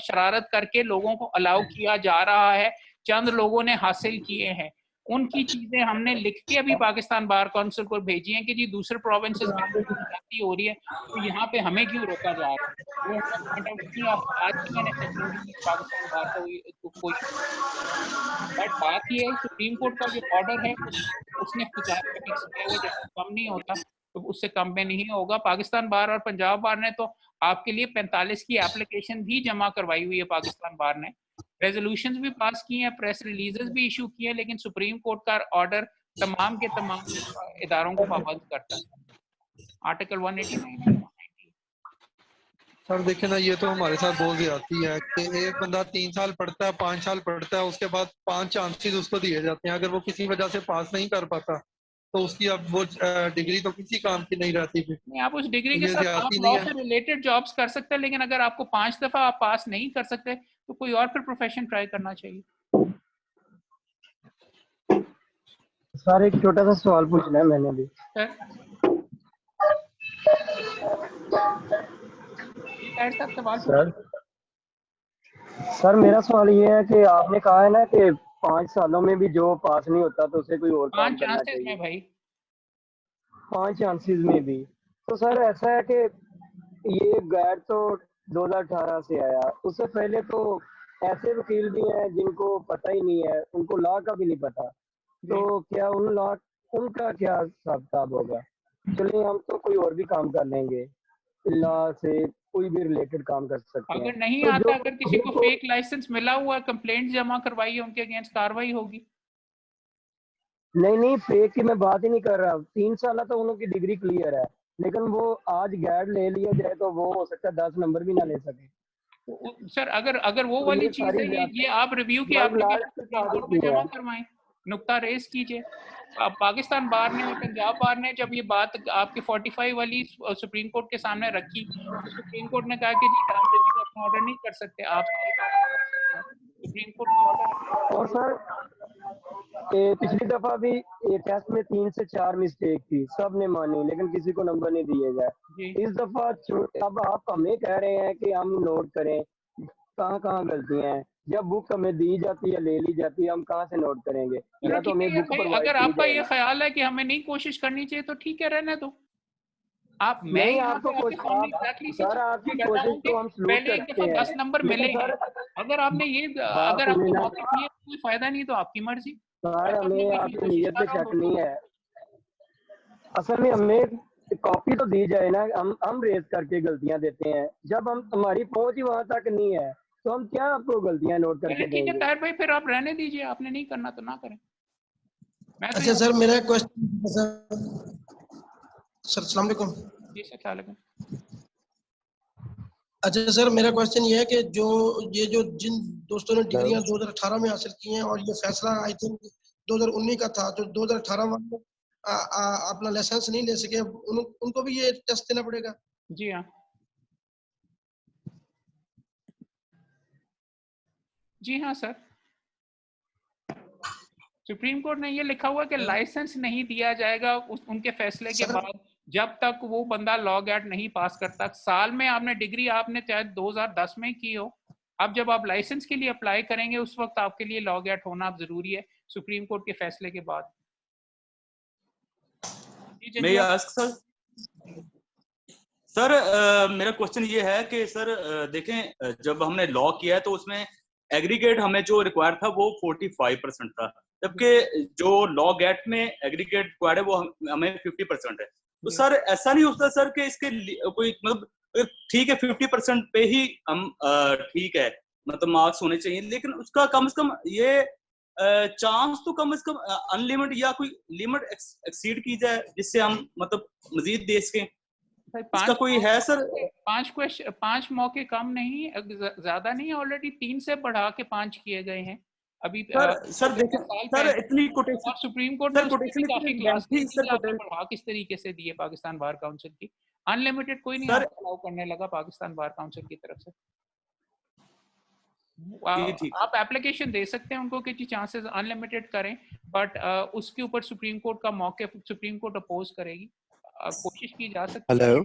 शरारत करके लोगों को अलाउ किया जा रहा है, चंद लोगों ने हासिल किए हैं। उनकी चीजें हमने लिख के अभी पाकिस्तान बार काउंसिल को भेजी हैं कि जी दूसरे प्रोविंसेस में ज्यादती हो रही है तो यहाँ पे हमें क्यों रोका जा रहा है। वो पॉइंट आउट नहीं, आप आज ही मैंने पाकिस्तान बार का कोई बट बात ये है सुप्रीम कोर्ट का जो ऑर्डर है उसने 50 पे फिक्स किया हुआ, जब कम नहीं होता तो उससे कम में नहीं होगा। पाकिस्तान बार और पंजाब बार ने तो आपके लिए 45 की एप्लीकेशन भी जमा करवाई हुई है। पाकिस्तान बार ने रेजोल्यूशंस भी पास किए हैं, प्रेस रिलीजेस भी इशू किए हैं, लेकिन सुप्रीम कोर्ट का ऑर्डर तमाम के तमाम इदारों को पाबंद करता है। आर्टिकल 189 है। सर देखे ना, ये तो हमारे साथ बहुत ज्यादती है कि एक बंदा 3 साल पढ़ता है, 5 साल पढ़ता है, उसके बाद 5 चांसेस उसको दिए जाते हैं। अगर वो किसी वजह से पास नहीं कर पाता तो उसकी अब वो डिग्री तो किसी काम की नहीं रहती। फिर नहीं, आप उस डिग्री के ये साथ आप ज्यादती लॉ नहीं से है? रिलेटेड जॉब्स कर सकते हैं, लेकिन अगर आपको 5 दफा आप पास नहीं कर सकते तो कोई और फिर प्रोफेशन ट्राई करना चाहिए। सर एक छोटा सा सवाल पूछना है मैंने भी। सर साहब सवाल सर सर मेरा सवाल ये है कि आपने कहा है ना कि 5 सालों में भी जो पास नहीं होता तो उसे कोई और काम 5 करना चांसेस चाहिए। में भाई 5 चांसेस में भी। तो सर ऐसा है कि ये गैर तो 2018 से आया, उससे पहले तो ऐसे वकील भी हैं जिनको पता ही नहीं है, उनको लॉ का भी नहीं पता, तो क्या उनका क्या हिसाब किताब होगा? चलिए हम तो कोई और भी काम कर लेंगे, लॉ से कोई भी रिलेटेड काम कर सकते हैं। अगर नहीं तो आता, अगर किसी को फेक लाइसेंस मिला हुआ है, कंप्लेंट जमा करवाइए, उनके अगेंस्ट कार्रवाई होगी। नहीं फेक की मैं बात ही नहीं कर रहा। 3 साल तो उनकी डिग्री क्लियर है, लेकिन वो आज गैर ले लिया जाए तो वो हो सकता है 10 नंबर भी ना ले सके। सर अगर वो तो वाली ये चीज सारी है, ये आप रिव्यू की लास्ट एप्लीकेशन के सुप्रीम साथ कोर्ट में होती जमा है। करवाएं, नुक्ता रेस कीजिए। पाकिस्तान बार ने, पंजाब बार ने जब ये बात आपकी 45 वाली सुप्रीम कोर्ट के सामने रखी तो सुप्रीम कोर्ट ने कहा कि जी टर्म्स रिव्यू अपना ऑर्डर नहीं कर सकते आप, सुप्रीम कोर्ट का ऑर्डर। और सर पिछली दफा भी ये टेस्ट में 3 से 4 मिस्टेक थी, सब ने मानी लेकिन किसी को नंबर नहीं दिए गए। जी इस दफा अब आप हमें कह रहे हैं कि हम नोट करें कहाँ कहाँ गलतियां हैं। जब बुक हमें दी जाती है, ले ली जाती है, हम कहाँ से नोट करेंगे? चलो या तो ठीक है हमें यार बुक भाई, प्रोवाइड अगर की आपका जाए ये ना। ख्याल है कि हमें नहीं कोशिश करनी चाहिए तो ठीक है, रहने दो। आप मैं नहीं, यहाँ आपको पे आपके कुछ सामने आप एग्जैक्टली सी सर, चीज आपकी कर रहा कोशिश हूँ कि तो हम सलूट पहले एक करते दफा हैं 10 नंबर मिले लेकिन हैं। सर अगर आपने ये बात अगर आपको सुनिए ना मौके दिए तो कोई फायदा नहीं, तो आपकी मर्जी। सर, मैं तो अपनी हमें तरफ से आपकी कोशिश नीयत कर पे रहा हूँ शक दोस्तों। नहीं है। असल में हमें कॉपी तो दी जाए ना, हम रेज करके गलतियां देते हैं। जब हम हमारी पहुंच ही वहां तक नहीं है तो हम क्या आपको गलतियां नोट चलिए करके ठीक है देंगे? ताहिर भाई, फिर आप रहने दीजिए, आपने नहीं करना तो ना करें। मैं तो अच्छा यहाँ सर, मेरा क्वेश्चन सर, अस्सलाम वालेकुम। जी सर, ख्याल रखें। अच्छा सर, मेरा क्वेश्चन ये है कि जो जिन दोस्तों ने डिग्रियां 2018 में हासिल की हैं और ये फैसला आई थिंक 2019 का था, जो 2018 वाले अपना लाइसेंस नहीं ले सके, उनको भी ये टेस्ट देना पड़ेगा? जी हाँ, जी हाँ सर। सुप्रीम कोर्ट ने ये लिखा हुआ कि लाइसेंस नहीं दिया जाएगा उनके फैसले के सर बाद, जब तक वो बंदा लॉ गैट नहीं पास करता। साल में आपने डिग्री आपने चाहे 2010 में की हो, अब जब आप लाइसेंस के लिए अप्लाई करेंगे उस वक्त आपके लिए लॉ गैट होना जरूरी है, सुप्रीम कोर्ट के फैसले के बाद। मैं आस्क सर, सर मेरा क्वेश्चन ये है कि सर देखें, जब हमने लॉ किया है तो उसमें एग्रीगेट हमें जो रिक्वायर था वो 45% था, जबकि जो लॉ गेट में एग्रीगेट रिक्वायर्ड है वो हमें 50% है। तो सर ऐसा नहीं होता सर कि इसके कोई मतलब ठीक है 50% पे ही हम ठीक है मतलब मार्क्स होने चाहिए, लेकिन उसका कम से कम ये चांस तो कम से कम अनलिमिट या कोई लिमिट एक्सीड की जाए जिससे हम मतलब मजीद दे सकें। इसका कोई है सर? 5 मौके कम नहीं, ज्यादा नहीं, ऑलरेडी 3 से बढ़ा के 5 किए गए हैं अभी सर देखें सर, इतनी कोटेशन, और सुप्रीम कोर्ट ने सर उसकी भी कोटेशन काफी इतनी क्लास लेंथी ली थी सर कि आपने बढ़ा किस तरीके से दिए पाकिस्तान बार काउंसिल की। अनलिमिटेड कोई नहीं सर आपको अलाउ करने लगा पाकिस्तान बार काउंसिल की तरफ से। ठीक आप एप्लीकेशन दे सकते हैं उनको कि जी चांसेस अनलिमिटेड करें, बट उसके ऊपर सुप्रीम कोर्ट का मौके सुप्रीम कोर्ट अपोज करेगी। कोशिश की जा सकती है। हेलो,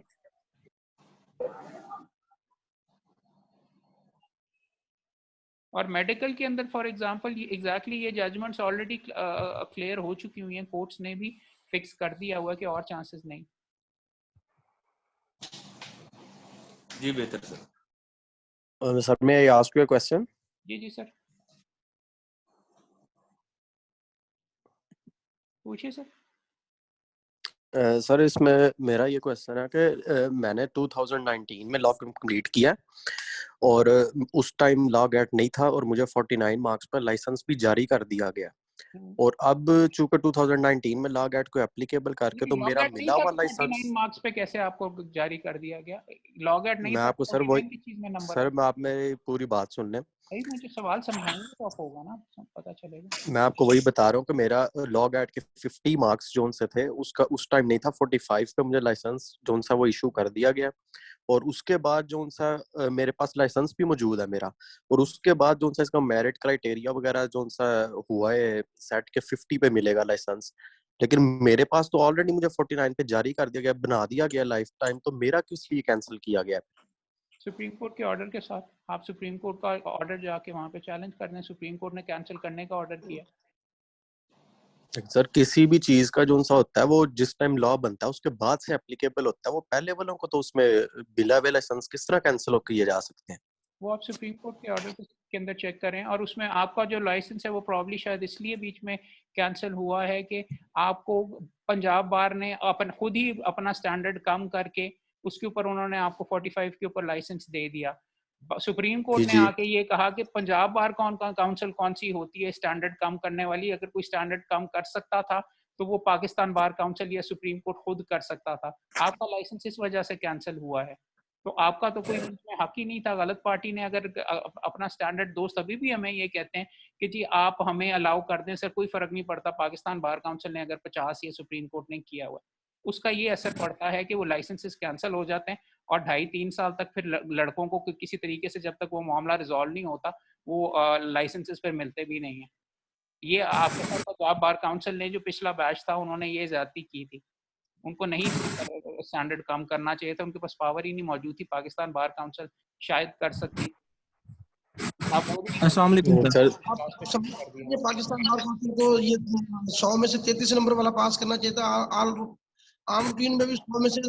और मेडिकल के अंदर फॉर एग्जांपल एग्जैक्टली ये जजमेंट्स ऑलरेडी क्लियर हो चुकी हुई हैं, कोर्ट्स ने भी फिक्स कर दिया हुआ कि और चांसेस नहीं। जी बेहतर sir. Sir may I ask you a question? जी जी सर, पूछिए सर। सर इसमें मेरा ये क्वेश्चन है कि मैंने 2019 में लॉ कंप्लीट किया और उस टाइम लॉ गेट नहीं था और मुझे 49 मार्क्स पर लाइसेंस भी जारी कर दिया गया, और अब चूंकि 2019 में लॉ गेट को एप्लीकेबल करके तो मेरा मिला हुआ लाइसेंस 49 मार्क्स पे कैसे आपको जारी कर दिया गया? लॉग आउट नहीं मैं था, आपको सर 49 की चीज में नंबर सर मैं आप मेरी पूरी बात सुन लें। भाई मुझे सवाल समझाएंगे तो आप होगा ना, पता चलेगा। मैं आपको वही बता रहा हूँ कि मेरा लॉ गेट के 50 मार्क्स जोन से थे, उसका उस टाइम नहीं था, 45 पे मुझे लाइसेंस जोन सा वो इशू कर दिया गया, और उसके बाद जो सा मेरे पास लाइसेंस भी मौजूद है मेरा, और उसके बाद जो सा इसका मेरिट क्राइटेरिया वगैरह जो सा हुआ है सेट के 50 पे मिलेगा लाइसेंस, लेकिन मेरे पास तो ऑलरेडी मुझे 49 पे जारी कर दिया गया, बना दिया गया लाइफ टाइम, तो मेरा किस लिए कैंसिल किया गया? सुप्रीम कोर्ट के ऑर्डर के साथ आप सुप्रीम कोर्ट का ऑर्डर जाके वहां पे चैलेंज कर दें, सुप्रीम कोर्ट ने कैंसिल करने का ऑर्डर किया। सर किसी भी चीज का जो सा होता है वो जिस टाइम लॉ बनता है उसके बाद से एप्लीकेबल होता है, वो पहले वालों को तो उसमें बिला हुए लाइसेंस किस तरह कैंसिल किए जा सकते हैं? वो आप सुप्रीम कोर्ट के ऑर्डर के अंदर चेक करें, और उसमें आपका जो लाइसेंस है वो प्रॉब्ली शायद इसलिए बीच में कैंसिल हुआ है कि आपको पंजाब बार ने खुद ही अपना स्टैंडर्ड कम करके उसके ऊपर उन्होंने आपको 45 के ऊपर लाइसेंस दे दिया। सुप्रीम कोर्ट ने आके ये कहा कि पंजाब बार काउंसिल कौन सी होती है स्टैंडर्ड कम करने वाली, अगर कोई स्टैंडर्ड कम कर सकता था तो वो पाकिस्तान बार काउंसिल या सुप्रीम कोर्ट खुद कर सकता था। आपका लाइसेंस इस वजह से कैंसिल हुआ है, तो आपका तो कोई इसमें हक ही नहीं था। गलत पार्टी ने अगर अपना स्टैंडर्ड दोस्त अभी भी हमें ये कहते हैं कि जी आप हमें अलाउ कर दें, सर कोई फर्क नहीं पड़ता, पाकिस्तान बार काउंसिल ने अगर 50 या सुप्रीम कोर्ट ने किया हुआ, उसका ये असर पड़ता है कि वो लाइसेंसेस कैंसिल हो जाते हैं और 2.5-3 साल तक फिर लड़कों को किसी तरीके से जब तक वो मामला रिजॉल्व नहीं होता वो लाइसेंसेस फिर मिलते भी नहीं है। ये आपके साथ पंजाब बार काउंसिल ने जो पिछला बैच था उन्होंने ये ज्यादती की थी, उनको नहीं स्टैंडर्ड कम करना चाहिए था, उनके पास पावर ही नहीं मौजूद थी, पाकिस्तान बार काउंसिल शायद कर सकती। अब वो भी अस्सलाम वालेकुम सर। ये पाकिस्तान बार काउंसिल को ये 100 में से 33 नंबर वाला पास करना चाहिए था। आम रूटीन में भी 100 में से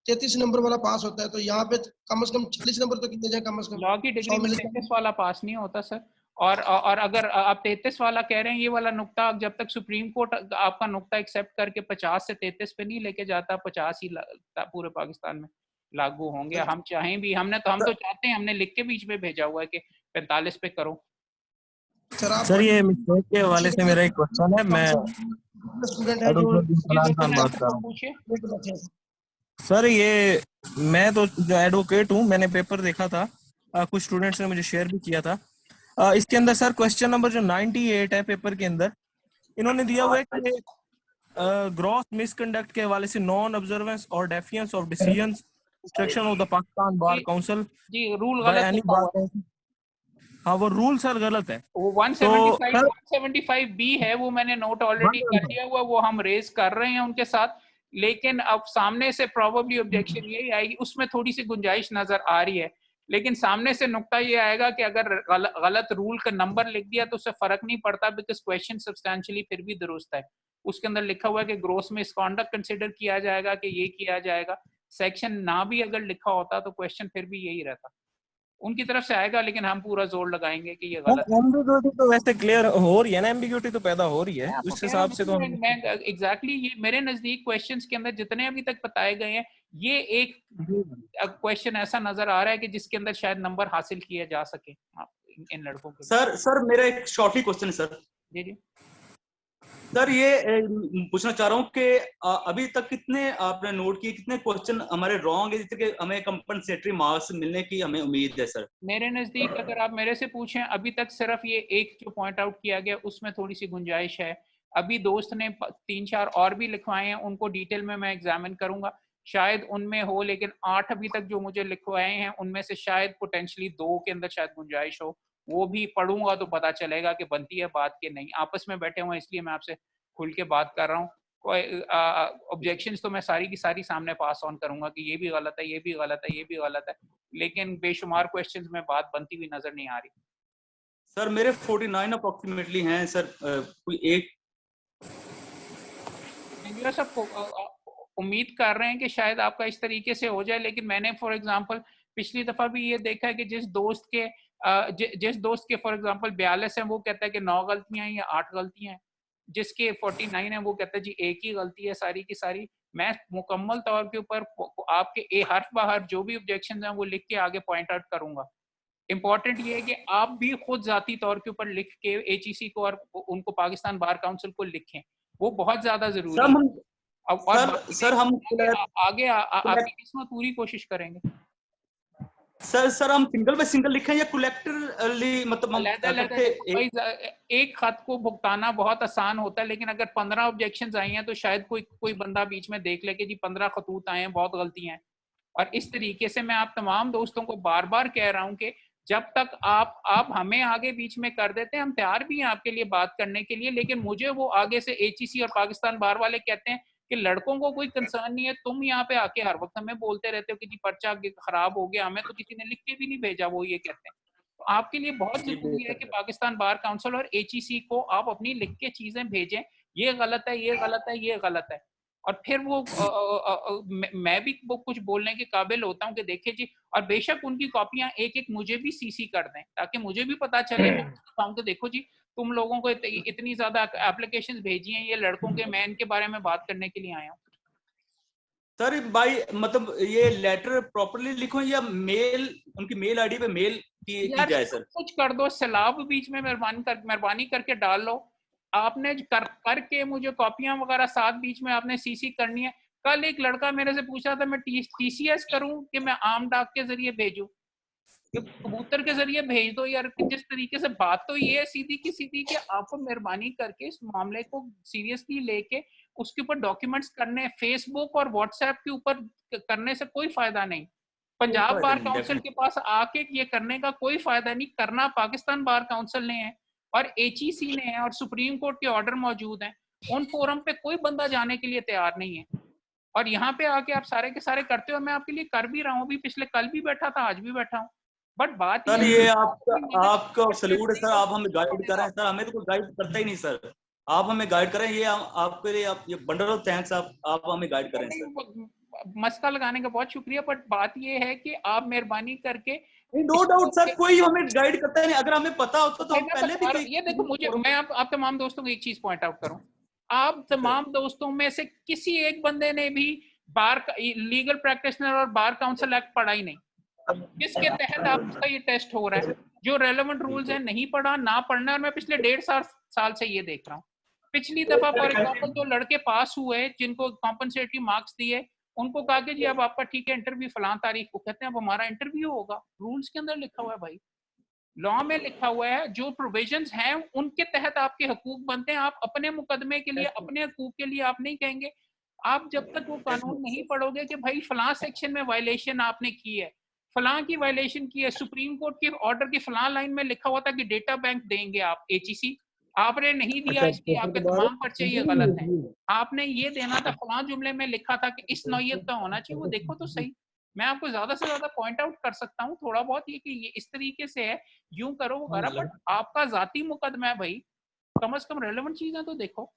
33 नंबर वाला पास होता है, तो यहाँ पे कम से कम 40 नंबर तो कितने जाए कम से कम। लॉ की डिग्री में 33 वाला पास नहीं होता सर। और अगर आप 33 वाला कह रहे हैं, ये वाला नुक्ता जब तक सुप्रीम कोर्ट आपका नुक्ता एक्सेप्ट करके 50 से 33 पे नहीं लेके जाता, 50 ही पूरे पाकिस्तान में लागू होंगे। हम चाहें भी, हम तो चाहते हैं, हमने लिख के बीच में भेजा हुआ है कि 45 पे करो। सर ये मिस्टेक के हवाले से मेरा एक क्वेश्चन है, मैं स्टूडेंट है जो सर ये मैं तो जो एडवोकेट हूँ, मैंने पेपर देखा था, कुछ स्टूडेंट्स ने मुझे शेयर भी किया था। इसके अंदर सर क्वेश्चन नंबर जो 98 है पेपर के अंदर, इन्होंने दिया हुआ है कि ग्रॉस मिसकंडक्ट के हवाले से नॉन ऑब्जर्वेंस और defiance of decisions instruction of the Pakistan bar council जी रूल गलत है। हाँ वो रूल सर गलत है। वो 175 बी है, वो मैंने नोट ऑलरेडी कर दिया हुआ, वो हम रेज कर रहे हैं उनके साथ। लेकिन अब सामने से प्रोबेबली ऑब्जेक्शन यही आएगी, उसमें थोड़ी सी गुंजाइश नजर आ रही है, लेकिन सामने से नुक्ता ये आएगा कि अगर गलत रूल का नंबर लिख दिया तो उससे फर्क नहीं पड़ता, बिकॉज क्वेश्चन सब्सटेंशियली फिर भी दुरुस्त है। उसके अंदर लिखा हुआ है कि ग्रोस मिसकॉन्डक्ट कंसिडर किया जाएगा, कि ये किया जाएगा। सेक्शन ना भी अगर लिखा होता तो क्वेश्चन फिर भी यही रहता, उनकी तरफ से आएगा, लेकिन हम पूरा जोर लगाएंगे कि ये गलत है। एम्बिग्यूटी तो वैसे क्लियर हो रही है ना, एम्बिग्यूटी तो पैदा हो रही है, उस हिसाब से तो मैं एग्जैक्टली ये मेरे नजदीक क्वेश्चंस के अंदर जितने अभी तक बताए गए हैं, ये एक क्वेश्चन ऐसा नजर आ रहा है कि जिसके अंदर शायद नंबर हासिल किए जा सके इन लड़कों के। सर मेरा एक शॉर्टली क्वेश्चन है सर। जी सर ये पूछना चाह रहा हूँ कि अभी तक कितने आपने नोट किए, कितने क्वेश्चन हमारे रॉन्ग है जिससे कि हमें कंपनसेटरी मार्क्स मिलने की हमें उम्मीद है सर? मेरे नजदीक अगर आप मेरे से पूछें, अभी तक सिर्फ ये एक जो पॉइंट आउट किया गया उसमें थोड़ी सी गुंजाइश है। अभी दोस्त ने 3-4 और भी लिखवाए हैं, उनको डिटेल में मैं एग्जामिन करूंगा, शायद उनमें हो, लेकिन 8 अभी तक जो मुझे लिखवाए हैं उनमें से शायद पोटेंशली 2 के अंदर शायद गुंजाइश हो। वो भी पढ़ूंगा तो पता चलेगा कि बनती है बात के नहीं। आपस में बैठे हुए इसलिए मैं आपसे खुल के बात कर रहा हूँ। कोई ऑब्जेक्शंस तो मैं सारी की सारी सामने पास ऑन करूंगा कि ये भी गलत है, ये भी गलत है, ये भी गलत है, लेकिन बेशुमार क्वेश्चंस में बात बनती हुई नजर नहीं आ रही। सर मेरे 49 अप्रोक्सीमेटली हैं सर, कोई एक सब उम्मीद कर रहे हैं कि शायद आपका इस तरीके से हो जाए, लेकिन मैंने फॉर एग्जांपल पिछली दफा भी ये देखा है कि जिस दोस्त के फॉर एग्जांपल 42 हैं, वो कहता है कि 9 गलतियां या 8 गलतियां हैं। जिसके 49 है वो कहता है जी एक ही गलती है सारी की सारी। मैं मुकम्मल तौर के ऊपर आपके हर्फ बाहर जो भी ऑब्जेक्शन हैं वो लिख के आगे पॉइंट आउट करूंगा। इंपॉर्टेंट ये है कि आप भी खुद जाती तौर के ऊपर लिख के एचईसी को और उनको पाकिस्तान बार काउंसिल को लिखें, वो बहुत ज्यादा जरूरी है। सर हम आगे आपकी किस्मत पूरी कोशिश करेंगे। सर हम सिंगल बाय सिंगल लिखें या कलेक्टिवली, मतलब एक खत को भुगताना बहुत आसान होता है, लेकिन अगर 15 ऑब्जेक्शंस आई हैं तो शायद कोई बंदा बीच में देख ले कि जी 15 खतूत आए हैं, बहुत गलतियां हैं। और इस तरीके से मैं आप तमाम दोस्तों को बार बार कह रहा हूं कि जब तक आप हमें आगे बीच में कर देते हैं, हम तैयार भी हैं आपके लिए बात करने के लिए, लेकिन मुझे वो आगे से एचईसी और पाकिस्तान बार वाले कहते हैं कि लड़कों को कोई कंसर्न नहीं है, तुम यहाँ पे आके हर वक्त हमें बोलते रहते हो कि जी पर्चा खराब हो गया, हमें तो किसी ने लिख के भी नहीं भेजा, वो ये कहते हैं। तो आपके लिए बहुत जरूरी है कि पाकिस्तान बार काउंसिल और एचईसी को आप अपनी लिख के चीजें भेजें, ये गलत है, ये गलत है, ये गलत है। और फिर वो मैं भी वो कुछ बोलने के काबिल होता हूँ कि देखिए जी, और बेशक उनकी कॉपियां एक एक मुझे भी सीसी कर दें ताकि मुझे भी पता चले कि देखो जी तुम लोगों को इतनी ज्यादा एप्लीकेशंस भेजी हैं ये लड़कों के, मैं इनके बारे में बात करने के लिए आया हूँ। सर भाई मतलब ये लेटर प्रॉपर्ली लिखो या मेल, उनकी मेल आईडी पे मेल की जाए सर? कुछ कर दो, सैलाब बीच में मेहरबानी करके डाल लो। आपने करके मुझे कॉपियां वगैरह साथ बीच में आपने सीसी करनी है। कल एक लड़का मेरे से पूछा था मैं टीसीएस करूं कि मैं आम डाक के जरिए भेजूं, कबूतर के जरिए भेज दो यार। जिस तरीके से बात तो ये है सीधी की सीधी कि आपको मेहरबानी करके इस मामले को सीरियसली लेके उसके ऊपर डॉक्यूमेंट्स करने, फेसबुक और व्हाट्सएप के ऊपर करने से कोई फायदा नहीं। पंजाब बार काउंसिल के पास आके ये करने का कोई फायदा नहीं। करना पाकिस्तान बार काउंसिल ने है, और HEC ने है और सुप्रीम कोर्ट के ऑर्डर मौजूद हैं, उन फोरम पे कोई बंदा जाने के लिए तैयार नहीं है। और यहाँ पे आके आप सारे के सारे करते हो, मैं आपके लिए कर भी रहा हूँ, अभी पिछले कल भी बैठा था, आज भी बैठा हूँ। बट बात सर ये आपका सल्यूट है सर, आप हमें गाइड कर रहे हैं सर, हमें तो कोई गाइड करता ही नहीं सर, आप हमें गाइड करें, ये आपके लिए आप ये बंडल ऑफ थैंक्स, आप हमें गाइड करें सर। मस्का लगाने का बहुत शुक्रिया, बट बात ये है कि आप मेहरबानी करके, नो डाउट सर, कोई हमें गाइड करता है नहीं, अगर हमें पता होता तो हम पहले भी। ये देखो, मुझे मैं आप तमाम दोस्तों को एक चीज पॉइंट आउट करूं, आप तमाम दोस्तों में से किसी एक बंदे ने भी बार लीगल प्रैक्टिशनर और बार काउंसिल एक्ट पढ़ा ही नहीं, जिसके तहत आपका ये टेस्ट हो रहा है। जो रेलेवेंट रूल्स हैं नहीं पढ़ा, ना पढ़ना, और मैं पिछले 1.5 साल से ये देख रहा हूँ। पिछली दफा फॉर एग्जाम्पल जो लड़के पास हुए जिनको कॉम्पनसेटरी मार्क्स दिए, उनको कहा कि जी अब आपका ठीक है इंटरव्यू फलां तारीख को, कहते हैं अब हमारा इंटरव्यू होगा। रूल्स के अंदर लिखा हुआ है भाई, लॉ में लिखा हुआ है, जो प्रोविजंस हैं उनके तहत आपके हकूक बनते हैं। आप अपने मुकदमे के लिए, अपने हकूक के लिए आप नहीं कहेंगे। आप जब तक वो कानून नहीं पढ़ोगे कि भाई फलां सेक्शन में वायलेशन आपने की है, फलां की वायलेशन की है, सुप्रीम कोर्ट के ऑर्डर की फलां लाइन में लिखा हुआ था कि डेटा बैंक देंगे आप HEC, आपने नहीं दिया, इसलिए आपके तमाम पर्चे ये गलत हैं। आपने ये देना था, फलां जुमले में लिखा था कि इस नौयत का होना चाहिए, वो देखो तो सही। मैं आपको ज्यादा से ज्यादा पॉइंट आउट कर सकता हूँ थोड़ा बहुत, ये कि ये इस तरीके से है, यूं करो वो करो, बट आपका जाती मुकदमा है भाई, कम से कम रेलेवेंट चीजें तो देखो।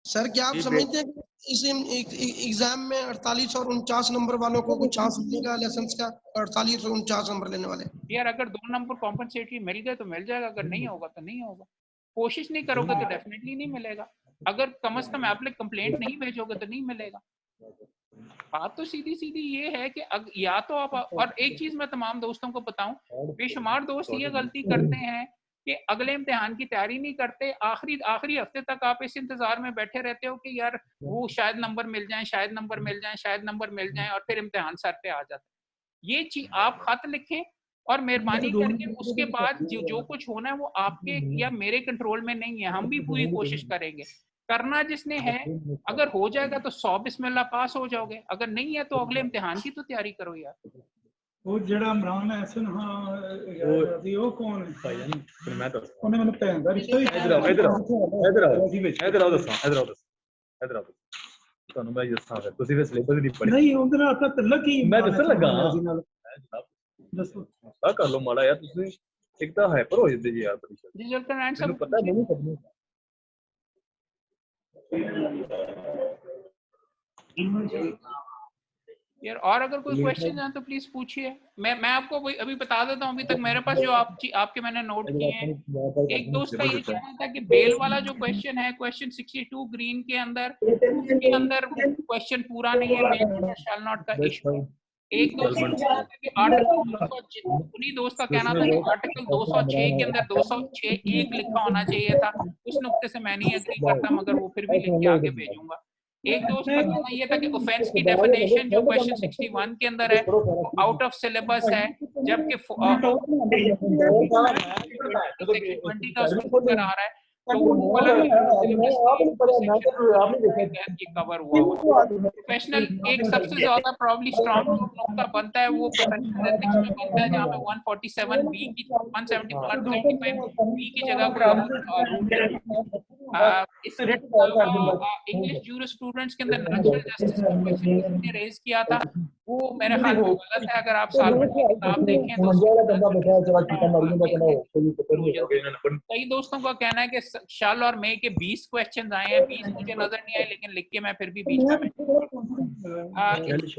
सर क्या आप समझते हैं कि इस एग्जाम में 48 और 49 नंबर वालों को कुछ चांस मिलेगा लाइसेंस का? 48 और 49 नंबर लेने वाले यार, अगर 2 नंबर कॉम्पनसेटरी मिल गए तो मिल जाएगा, अगर नहीं होगा तो नहीं होगा। कोशिश नहीं करोगे तो डेफिनेटली नहीं मिलेगा, अगर कम से कम एप्लिक कंप्लेंट नहीं भेजोगे तो नहीं मिलेगा। बात तो सीधी सीधी ये है कि या तो आप, और एक चीज मैं तमाम दोस्तों को बताऊं, बेशुमार दोस्त ये गलती करते हैं कि अगले इम्तिहान की तैयारी नहीं करते, आखिरी हफ्ते तक आप इस इंतजार में बैठे रहते हो कि यार वो शायद नंबर मिल जाए, शायद नंबर मिल जाए, शायद नंबर मिल जाए, और फिर इम्तिहान सर पे आ जाता है। ये चीज आप खत लिखें और मेहरबानी करके उसके बाद जो कुछ होना है वो आपके या मेरे कंट्रोल में नहीं है, हम भी पूरी कोशिश करेंगे। करना जिसने है, अगर हो जाएगा तो 100 बिस्मिल्लाह पास हो जाओगे, अगर नहीं है तो अगले इम्तिहान की तो तैयारी करो यार। वो जेड़ा इमरान हसन वो कौन है भाई जान? फिर मैं तो उन्हें मैंने भैन दा रिश्ता ही इधर आओ ਤੁਹਾਨੂੰ ਮੈਂ ਦੱਸਾਂ ਫਿਰ ਤੁਸੀਂ ਵੀ ਸਿਲੇਬਸ ਦੀ ਪੜ੍ਹੀ ਨਹੀਂ ਉਹਦੇ ਨਾਲ ਤਾਂ ਤਲਕ ਹੀ ਮੈਂ ਦੱਸਣ ਲੱਗਾ ਦੱਸੋ ਆ ਕਰ ਲਓ ਮਾੜਾ ਯਾਰ, ਤੁਸੀਂ ਇੱਕ ਤਾਂ ਹਾਈਪਰ ਹੋ ਜਾਂਦੇ ਜੀ ਯਾਰ ਪਰੀਸ਼ਾ रिजल्ट का आंसर ਮੈਨੂੰ ਪਤਾ ਨਹੀਂ ਕਰਨੀ यार। और अगर कोई क्वेश्चन है तो प्लीज पूछिए, मैं आपको अभी बता देता हूँ। अभी तक मेरे पास जो आपके मैंने नोट किए हैं, एक दोस्त का ये कहना था कि बेल वाला जो क्वेश्चन है, क्वेश्चन 62 ग्रीन के अंदर, उसके अंदर क्वेश्चन पूरा नहीं है, बेल शैल नॉट का इशू है। एक दोस्त उन्हीं दोस्त का कहना था कि आर्टिकल 206 के अंदर 206(1) लिखा होना चाहिए था। उस नुक्ते से मैं नहीं एग्री करता, मगर वो फिर भी लिख के आगे भेजूंगा। एक दोस्त का कहना ये था कि ऑफेंस की डेफिनेशन जो क्वेश्चन 61 के अंदर है आउट ऑफ सिलेबस है, जबकि 20 का उसमें आ रहा है, तो वो वाला कवर हुआ। प्रोफेशनल एक सबसे ज्यादा प्रॉब्ली स्ट्रॉन्ग नुक्ता बनता है वो प्रोफेशनल एथिक्स में बनता है, जहाँ पे 147B की 175B की जगह इंग्लिश जूरिस स्टूडेंट्स के अंदर नेचुरल जस्टिस का क्वेश्चन ने रेज किया था, वो मेरे ख्याल में गलत है। अगर आप सालभर की किताब देखें तो कई दोस्तों का कहना है कि शल और मे के 20 क्वेश्चन आए हैं, 20 मुझे नजर नहीं आए, लेकिन लिख के मैं फिर भी बीच में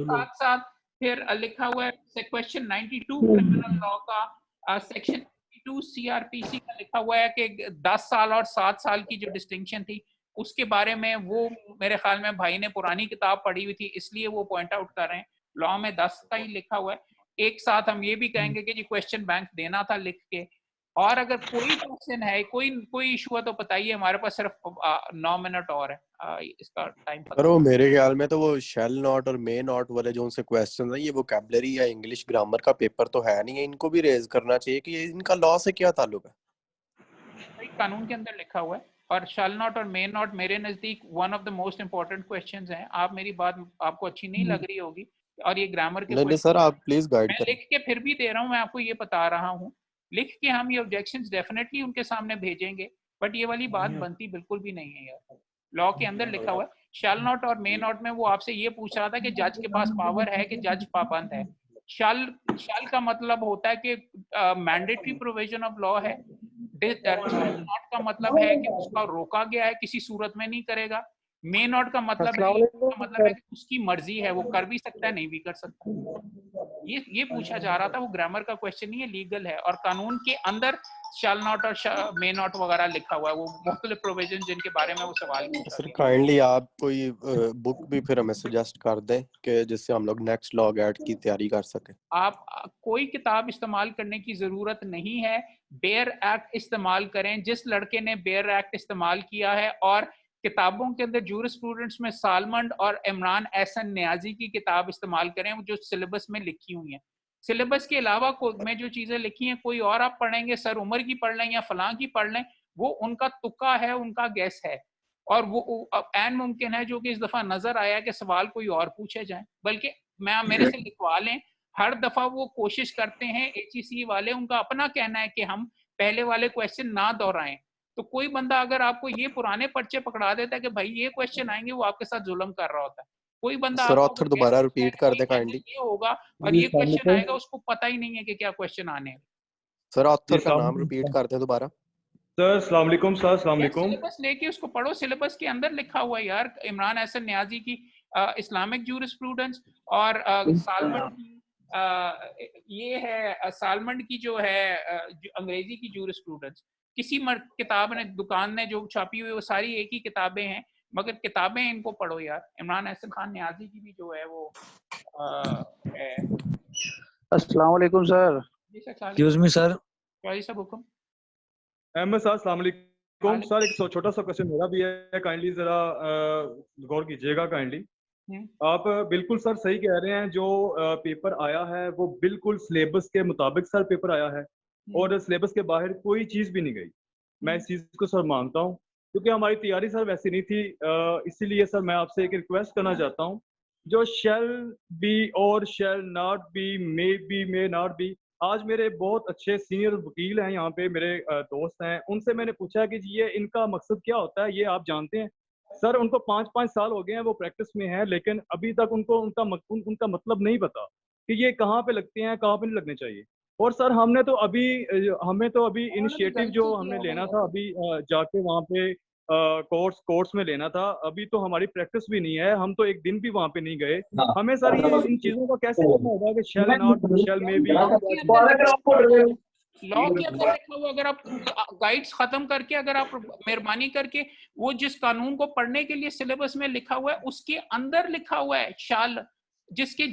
साथ साथ फिर लिखा हुआ है क्वेश्चन 92 क्रिमिनल लॉ का सेक्शन 92 CRPC का लिखा हुआ है कि 10 साल और 7 साल की जो डिस्टिंक्शन थी उसके बारे में, वो मेरे ख्याल में भाई ने पुरानी किताब पढ़ी हुई थी, इसलिए वो पॉइंट आउट कर रहे हैं। लॉ में 10 का ही लिखा हुआ है। एक साथ हम ये भी कहेंगे कि जी क्वेश्चन बैंक देना था लिख के, और अगर कोई क्वेश्चन है, कोई इशू है तो बताइए, हमारे पास सिर्फ 9 मिनट और है, इसका टाइम करो। मेरे ख्याल में तो वो शेल नॉट और मे नॉट वाले जो उनसे क्वेश्चन है, ये वोकैबुलरी या इंग्लिश ग्रामर का पेपर तो है नहीं है, इनको भी रेज करना चाहिए कि इनका लॉ से क्या ताल्लुक है। कानून के अंदर लिखा हुआ है, और शेल नॉट और मे नॉट मेरे नजदीक one of the most important questions हैं। आप मेरी बात आपको अच्छी नहीं लग रही होगी, और ये ग्रामर के नहीं सर, आप प्लीज गाइड करें। लिख के फिर भी दे रहा हूँ, मैं आपको ये बता रहा हूँ लिख के हम ये ऑब्जेक्शंस डेफिनेटली उनके सामने भेजेंगे, बट ये वाली बात बनती बिल्कुल भी नहीं है यार। लॉ के अंदर लिखा हुआ है शैल नॉट और मे नॉट में वो आपसे ये पूछ रहा था कि जज के पास पावर है कि जज पाबंद है। शैल का मतलब होता है कि मैंडेटरी प्रोविजन ऑफ लॉ है। नॉट का मतलब है कि उसका रोका गया है, किसी सूरत में नहीं करेगा। मे नॉट का मतलब है कि उसकी मर्जी है, वो कर भी सकता है नहीं भी कर सकता। ये पूछा जा रहा था, वो ग्रामर का क्वेश्चन नहीं है, लीगल है। और कानून के अंदर शैल नॉट और मे नॉट वगैरह लिखा हुआ है, वो मुख्तलिफ प्रोविजन जिनके बारे में वो सवाल पूछा। सर काइंडली आप कोई बुक भी फिर हमें सजेस्ट कर दें कि जिससे हम लोग नेक्स्ट लॉ गैट की तैयारी कर सकें। आप कोई किताब इस्तेमाल करने की जरूरत नहीं है, बेयर एक्ट इस्तेमाल करें। जिस लड़के ने बेयर एक्ट इस्तेमाल किया है, और किताबों के अंदर जूरिस्प्रूडेंस में सालमंड और इमरान एहसन नियाजी की किताब इस्तेमाल करें, जो सिलेबस में लिखी हुई है। सिलेबस के अलावा में जो चीजें लिखी हैं कोई और आप पढ़ेंगे, सर उमर की पढ़ लें या फलां की पढ़ लें, वो उनका तुक्का है, उनका गैस है। और वो ऐन मुमकिन है जो कि इस दफा नजर आया कि सवाल कोई और पूछे जाए, बल्कि मेरे से लिखवा लें। हर दफा वो कोशिश करते हैं HEC वाले, उनका अपना कहना है कि हम पहले वाले क्वेश्चन ना दोहराएं। तो कोई बंदा अगर आपको ये पुराने पर्चे पकड़ा देता है कि भाई ये क्वेश्चन आएंगे, वो आपके साथ जुल्म कर रहा होता है। कोई बंदा सर ऑथर दोबारा रिपीट कर दे काइंडली। ये होगा और ये क्वेश्चन आएगा, उसको पता ही नहीं है कि क्या क्वेश्चन आने हैं। सर ऑथर का नाम रिपीट कर दे दोबारा। सर अस्सलाम वालेकुम। सर अस्सलाम वालेकुम। सिलेबस लेके उसको पढ़ो, सिलेबस के अंदर लिखा हुआ है यार, इमरान एहसन नियाजी की इस्लामिक जूरिस्प्रूडेंस, और सालमंड की ये है सालमंड की जो है अंग्रेजी की जूरिस्प्रूडेंस। किसी किताब ने, दुकान ने जो छापी हुई, वो सारी एक ही किताबें हैं, मगर किताबें इनको पढ़ो यार। इमरान एहसन खान नियाजी की भी जो है वो है। अस्सलाम वालेकुम सर। Excuse me sir. क्या सब हुक्म? अहमद साहब अस्सलाम वालेकुम। सर एक छोटा सा क्वेश्चन मेरा भी है, काइंडली जरा गौर कीजिएगा काइंडली। आप बिल्कुल सर सही कह रहे हैं, जो पेपर आया है वो बिल्कुल सिलेबस के मुताबिक सर पेपर आया है, और सिलेबस के बाहर कोई चीज भी नहीं गई। मैं इस चीज को सर मानता हूँ, क्योंकि हमारी तैयारी सर वैसी नहीं थी। इसीलिए सर मैं आपसे एक रिक्वेस्ट करना चाहता हूँ, जो शैल बी और शैल not B, may not be, आज मेरे बहुत अच्छे सीनियर वकील हैं यहाँ पे, मेरे दोस्त हैं, उनसे मैंने पूछा कि जी ये इनका मकसद क्या होता है, ये आप जानते हैं? सर उनको 5-5 साल हो गए हैं, वो प्रैक्टिस में हैं, लेकिन अभी तक उनको उनका मतलब नहीं पता कि ये कहाँ पे लगते हैं, कहाँ पे नहीं लगने चाहिए। और सर हमें तो अभी इनिशिएटिव जो हमने लेना था, अभी जाके वहाँ पे कोर्ट्स में लेना था, अभी तो हमारी प्रैक्टिस भी नहीं है, हम तो एक दिन भी वहाँ पे नहीं गए। हमें सर ये इन चीजों का कैसे करना होगा कि shall not, shall may be. Law के अंदर लिखा हुआ, अगर आप गाइड्स खत्म करके, अगर आप मेहरबानी करके वो जिस कानून को पढ़ने के लिए सिलेबस में लिखा हुआ है, उसके अंदर लिखा हुआ है शाल, जिसके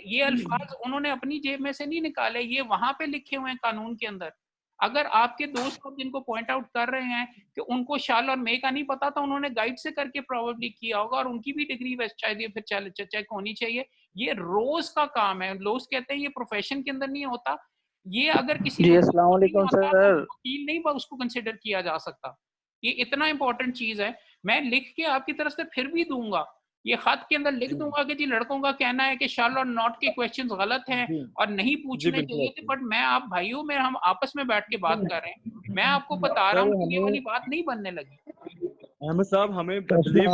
ये अल्फाज उन्होंने अपनी जेब में से नहीं निकाले, ये वहां पे लिखे हुए हैं कानून के अंदर। अगर आपके दोस्त जिनको पॉइंट आउट कर रहे हैं कि उनको शाल और मे का नहीं पता था, उन्होंने गाइड से करके प्रोबेबली किया होगा, और उनकी भी डिग्री शायद ये फिर चेक होनी चाहिए। ये रोज का काम है, लोग कहते हैं ये प्रोफेशन के अंदर नहीं होता। ये अगर किसी जी अस्सलाम वालेकुम सर। वकील नहीं उसको कंसिडर किया जा सकता। ये इतना इंपॉर्टेंट चीज है। मैं लिख के आपकी तरफ से फिर भी दूंगा, ये खत के अंदर लिख दूंगा कि जी लड़कों का कहना है कि शाल और नॉट के क्वेश्चंस गलत हैं और नहीं पूछने चाहिए थे, बट मैं आप भाइयों में हम आपस में बैठ के बात कर रहे हैं, मैं आपको बता रहा हूँ कि ये वाली बात नहीं बनने लगी। अहमद साहब हमें तकलीफ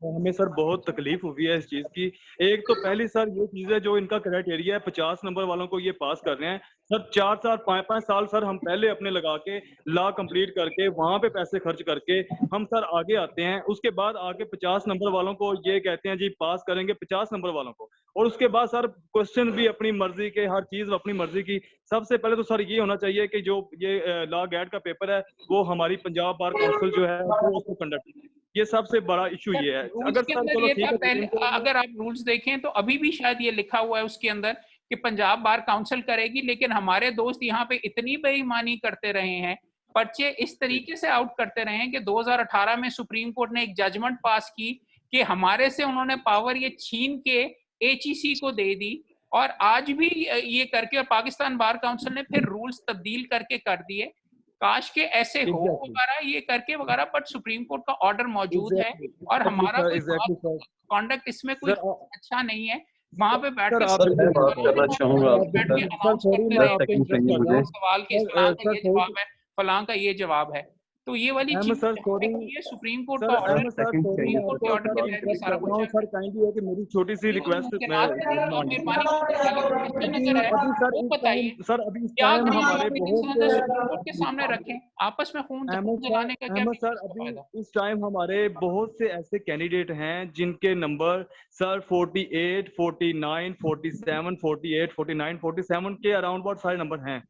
हमें सर बहुत तकलीफ हुई है इस चीज की। एक तो पहली सर ये चीज है, जो इनका क्राइटेरिया है 50 नंबर वालों को ये पास कर रहे हैं सर। 4 5 साल सर हम पहले अपने लगा के लॉ कंप्लीट करके वहां पे पैसे खर्च करके हम सर आगे आते हैं, उसके बाद आके 50 नंबर वालों को ये कहते हैं जी पास करेंगे 50 नंबर वालों को, और उसके बाद सर क्वेश्चन भी अपनी मर्जी के, हर चीज अपनी मर्जी की। सबसे पहले तो सर ये होना चाहिए कि जो ये लॉ गैट का पेपर है वो हमारी पंजाब बार काउंसिल जो है उसको कंडक्ट, ये सबसे बड़ा इशू ये है। अगर सर चलो ठीक है, पहले अगर आप रूल्स देखें तो अभी भी शायद ये लिखा हुआ है उसके अंदर कि पंजाब बार काउंसिल करेगी, लेकिन हमारे दोस्त यहाँ पे इतनी बेईमानी करते रहे हैं, पर्चे इस तरीके से आउट करते रहे हैं कि 2018 में सुप्रीम कोर्ट ने एक जजमेंट पास की कि हमारे से उन्होंने पावर ये छीन के HEC को दे दी, और आज भी ये करके, और पाकिस्तान बार काउंसिल ने फिर रूल्स तब्दील करके कर दिए। काश के ऐसे हो वगैरह ये करके वगैरह, बट सुप्रीम कोर्ट का ऑर्डर मौजूद है और हमारा कंडक्ट इसमें कोई अच्छा नहीं है। वहाँ पे बैठ सर के आप बात करना चाहूंगा बैठ के सर अनाउंस सॉरी करते मैं रहे आपको इंटरप्ट कर रहा हूँ सवाल के फलां का सर ये जवाब है, फलां का ये जवाब है। तो ये वाली अहमद चीज सर जहाँ सॉरी पे ये सुप्रीम कोर्ट सर का order, Ahmad sir sorry supreme मैं कोर्ट के आपको ऑर्डर के सर तहत ये इंटरप्ट सारा कर कुछ रहा हूँ चल सर काइंडली है कि मेरी छोटी सी रिक्वेस्ट मुमकिनात करिए, आप मेहरबानी करके अगर क्वेश्चन अगर है अभी सर वो इस बताइए, टाइम सर अभी इस क्या टाइम ग्राउंड हमारे ऑफ बहुत सुप्रीम कोर्ट के सामने रखें, आपस में खून जलाने का क्या अहमद सर बिजनेस का अभी फायदा। इस टाइम हमारे बहुत से ऐसे कैंडिडेट हैं जिनके नंबर सर 48, 49, 47, 48, 49, 47 के अराउंड बहुत सारे नंबर हैं।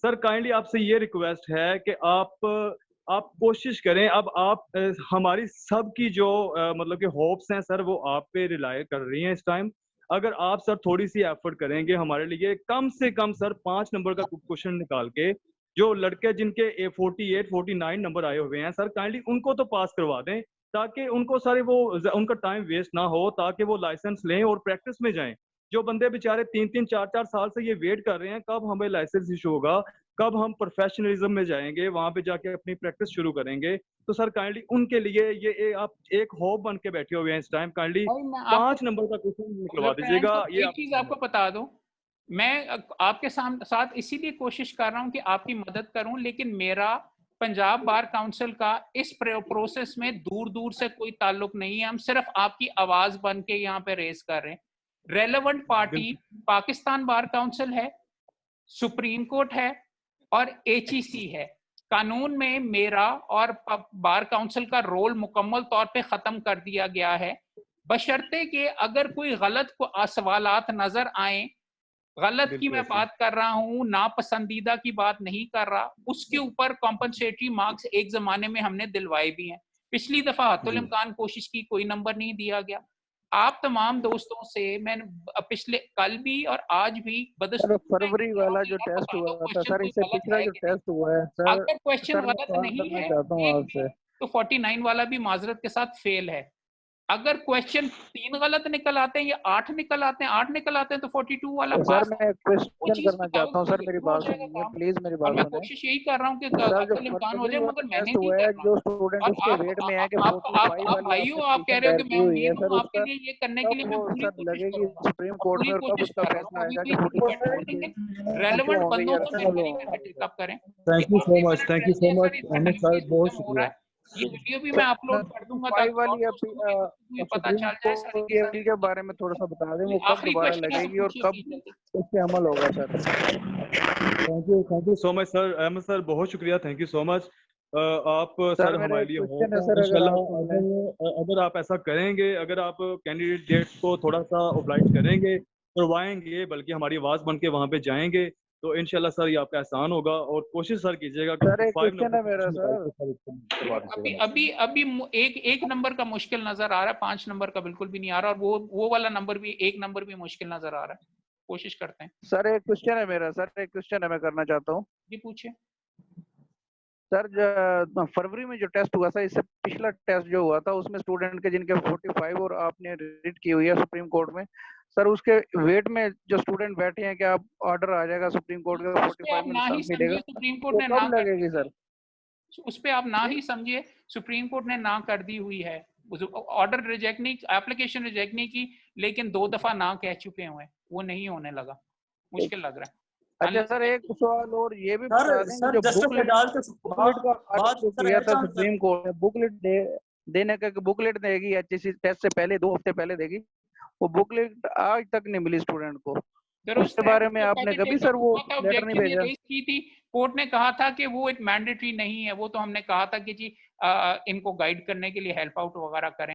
सर काइंडली आपसे ये रिक्वेस्ट है कि आप कोशिश करें। अब आप हमारी सबकी जो मतलब कि होप्स हैं सर वो आप पे रिलाय कर रही हैं इस टाइम। अगर आप सर थोड़ी सी एफर्ट करेंगे हमारे लिए, कम से कम सर 5 नंबर का क्वेश्चन निकाल के जो लड़के जिनके 48, 49 नंबर आए हुए हैं सर काइंडली उनको तो पास करवा दें, ताकि उनको सारे वो उनका टाइम वेस्ट ना हो, ताकि वो लाइसेंस लें और प्रैक्टिस में जाएं। जो बंदे बेचारे 3-3, 4-4 साल से ये वेट कर रहे हैं कब हमें लाइसेंस इशू होगा, कब हम प्रोफेशनलिज्म में जाएंगे, वहां पे जाके अपनी प्रैक्टिस शुरू करेंगे। तो सर काइंडली उनके लिए ये आप एक होप बन के बैठे हुए हैं इस टाइम, काइंडली भाई मैं 5 नंबर का क्वेश्चन निकलवा दीजिएगा। ये एक चीज आपको बता दूं, मैं आपके साथ इसीलिए कोशिश कर रहा हूं कि आपकी मदद करूं, लेकिन मेरा पंजाब बार काउंसिल का इस प्रोसेस में दूर दूर से कोई ताल्लुक नहीं है। हम सिर्फ आपकी आवाज बन के यहाँ पे रेस कर रहे हैं। Relevant party Pakistan bar council है, सुप्रीम कोर्ट है और एचईसी है। कानून में मेरा और बार काउंसिल का रोल मुकम्मल तौर पे खत्म कर दिया गया है, बशर्ते कि अगर कोई गलत सवालात नजर आए, गलत की मैं बात कर रहा हूं, नापसंदीदा की बात नहीं कर रहा, उसके ऊपर कॉम्पनसेटरी मार्क्स एक जमाने में हमने दिलवाए भी हैं। पिछली दफा हत्तुल इम्कान कोशिश की, कोई नंबर नहीं दिया गया। आप तमाम दोस्तों से मैंने पिछले कल भी और आज भी फरवरी वाला जो टेस्ट हुआ था सर, इससे पिछला जो टेस्ट हुआ है सर, अगर क्वेश्चन मैं गलत सवाल नहीं करना है चाहता हूँ आपसे। तो 49 वाला भी माजरत के साथ फेल है। अगर क्वेश्चन 3 गलत निकल आते हैं या 8 निकल आते हैं, 8 निकल आते हैं तो 42 वाला तो पास सर मैं क्वेश्चन करना बताओ, चाहता हूँ सर, मेरी हो बात जाएगा सुनिए काम। प्लीज, मेरी और बात मैं सुनिए कोशिश यही कर रहा हूँ कि सर। जो असल इम्कान हो जाए, फरवरी मगर वाला मैंने टेस्ट नहीं हुआ कर है, रहा। जो स्टूडेंट और उसके वेट में है कि 45 वाली भाइयों आप कह एप्लीकेशन रहे हो दायर कि की मैं हुई है अमीर सर, हूँ, उसका आपके लिए ये करने के लिए कब मैं वो पूरी सर कोशिश लगेगी करूंगा, सुप्रीम कोर्ट पूरी में, और कब कोशिश उसका कर रहा फैसला हूँ। आएगा अभी कि भी 45 रेलेवेंट होंगे बंदों या को फेल मेहरबानी होंगे। करके पिकअप करें। Thank you so much, thank you so much Ahmad sir, बहुत शुक्रिया। ये वीडियो भी मैं अपलोड कर दूंगा ताकि वाली पता सुप्रीम चल जाए सारी की कोर्ट के बारे में थोड़ा सा बता दें, वो कब आखिरी दोबारा क्वेश्चन है तो लगेगी और पूछिए कब जल्दी। उस पे अमल होगा sir. Thank you so much sir, Ahmad sir बहुत शुक्रिया, थैंक यू सो मच। आप सर मेरा हमारे एक लिए क्वेश्चन है होप सर, है अगर आप इंशाल्लाह। अगर आप ऐसा करेंगे, अगर आप कैंडिडेट्स को थोड़ा सा ओब्लाइज करेंगे, करवाएंगे, बल्कि हमारी आवाज बन के वहां पे जाएंगे, तो इंशाल्लाह सर ये आपका एहसान होगा। और कोशिश सर कीजिएगा कि सर एक 5 क्वेश्चन है मेरा सर। अभी अभी अभी एक नंबर का मुश्किल नजर आ रहा है, 5 नंबर का बिल्कुल भी नहीं आ रहा, और वो वाला नंबर भी, 1 नंबर भी मुश्किल नजर आ रहा है। कोशिश करते हैं। सर एक क्वेश्चन है मेरा सर, एक क्वेश्चन है मैं करना चाहता हूँ जी पूछिए सर। फरवरी में जो टेस्ट हुआ था, इससे पिछला टेस्ट जो हुआ था उसमें स्टूडेंट के जिनके 45 और आपने रिट की हुई है सुप्रीम कोर्ट में सर, उसके वेट में जो स्टूडेंट बैठे हैं, क्या आप ऑर्डर आ जाएगा सुप्रीम कोर्ट का 45 में ना ही मिलेगा, समझिए सुप्रीम कोर्ट वो ने कब ना कर लगेगी सर? उस पे आप ना ही समझिए, सुप्रीम कोर्ट ने ना कर दी हुई है। ऑर्डर रिजेक्ट नहीं, एप्लीकेशन रिजेक्ट नहीं की, लेकिन 2 दफा ना कह चुके हुए, वो नहीं होने लगा, मुश्किल लग रहा है। अच्छा सर, एक सवाल और ये भी बता दें, जो बुकलेट का ऑर्डर जो किया था सुप्रीम कोर्ट ने, बुकलेट देने का, बुकलेट देगी एचएससी टेस्ट से पहले 2 हफ्ते पहले देगी, वो बुकलेट आज तक नहीं मिली स्टूडेंट को। उसके बारे में आपने कभी सर वो लेटर नहीं भेजा? की थी, कोर्ट ने कहा था कि वो एक मैंडेटरी नहीं है, वो तो हमने कहा था कि जी इनको गाइड करने के लिए हेल्प आउट वगैरह करें।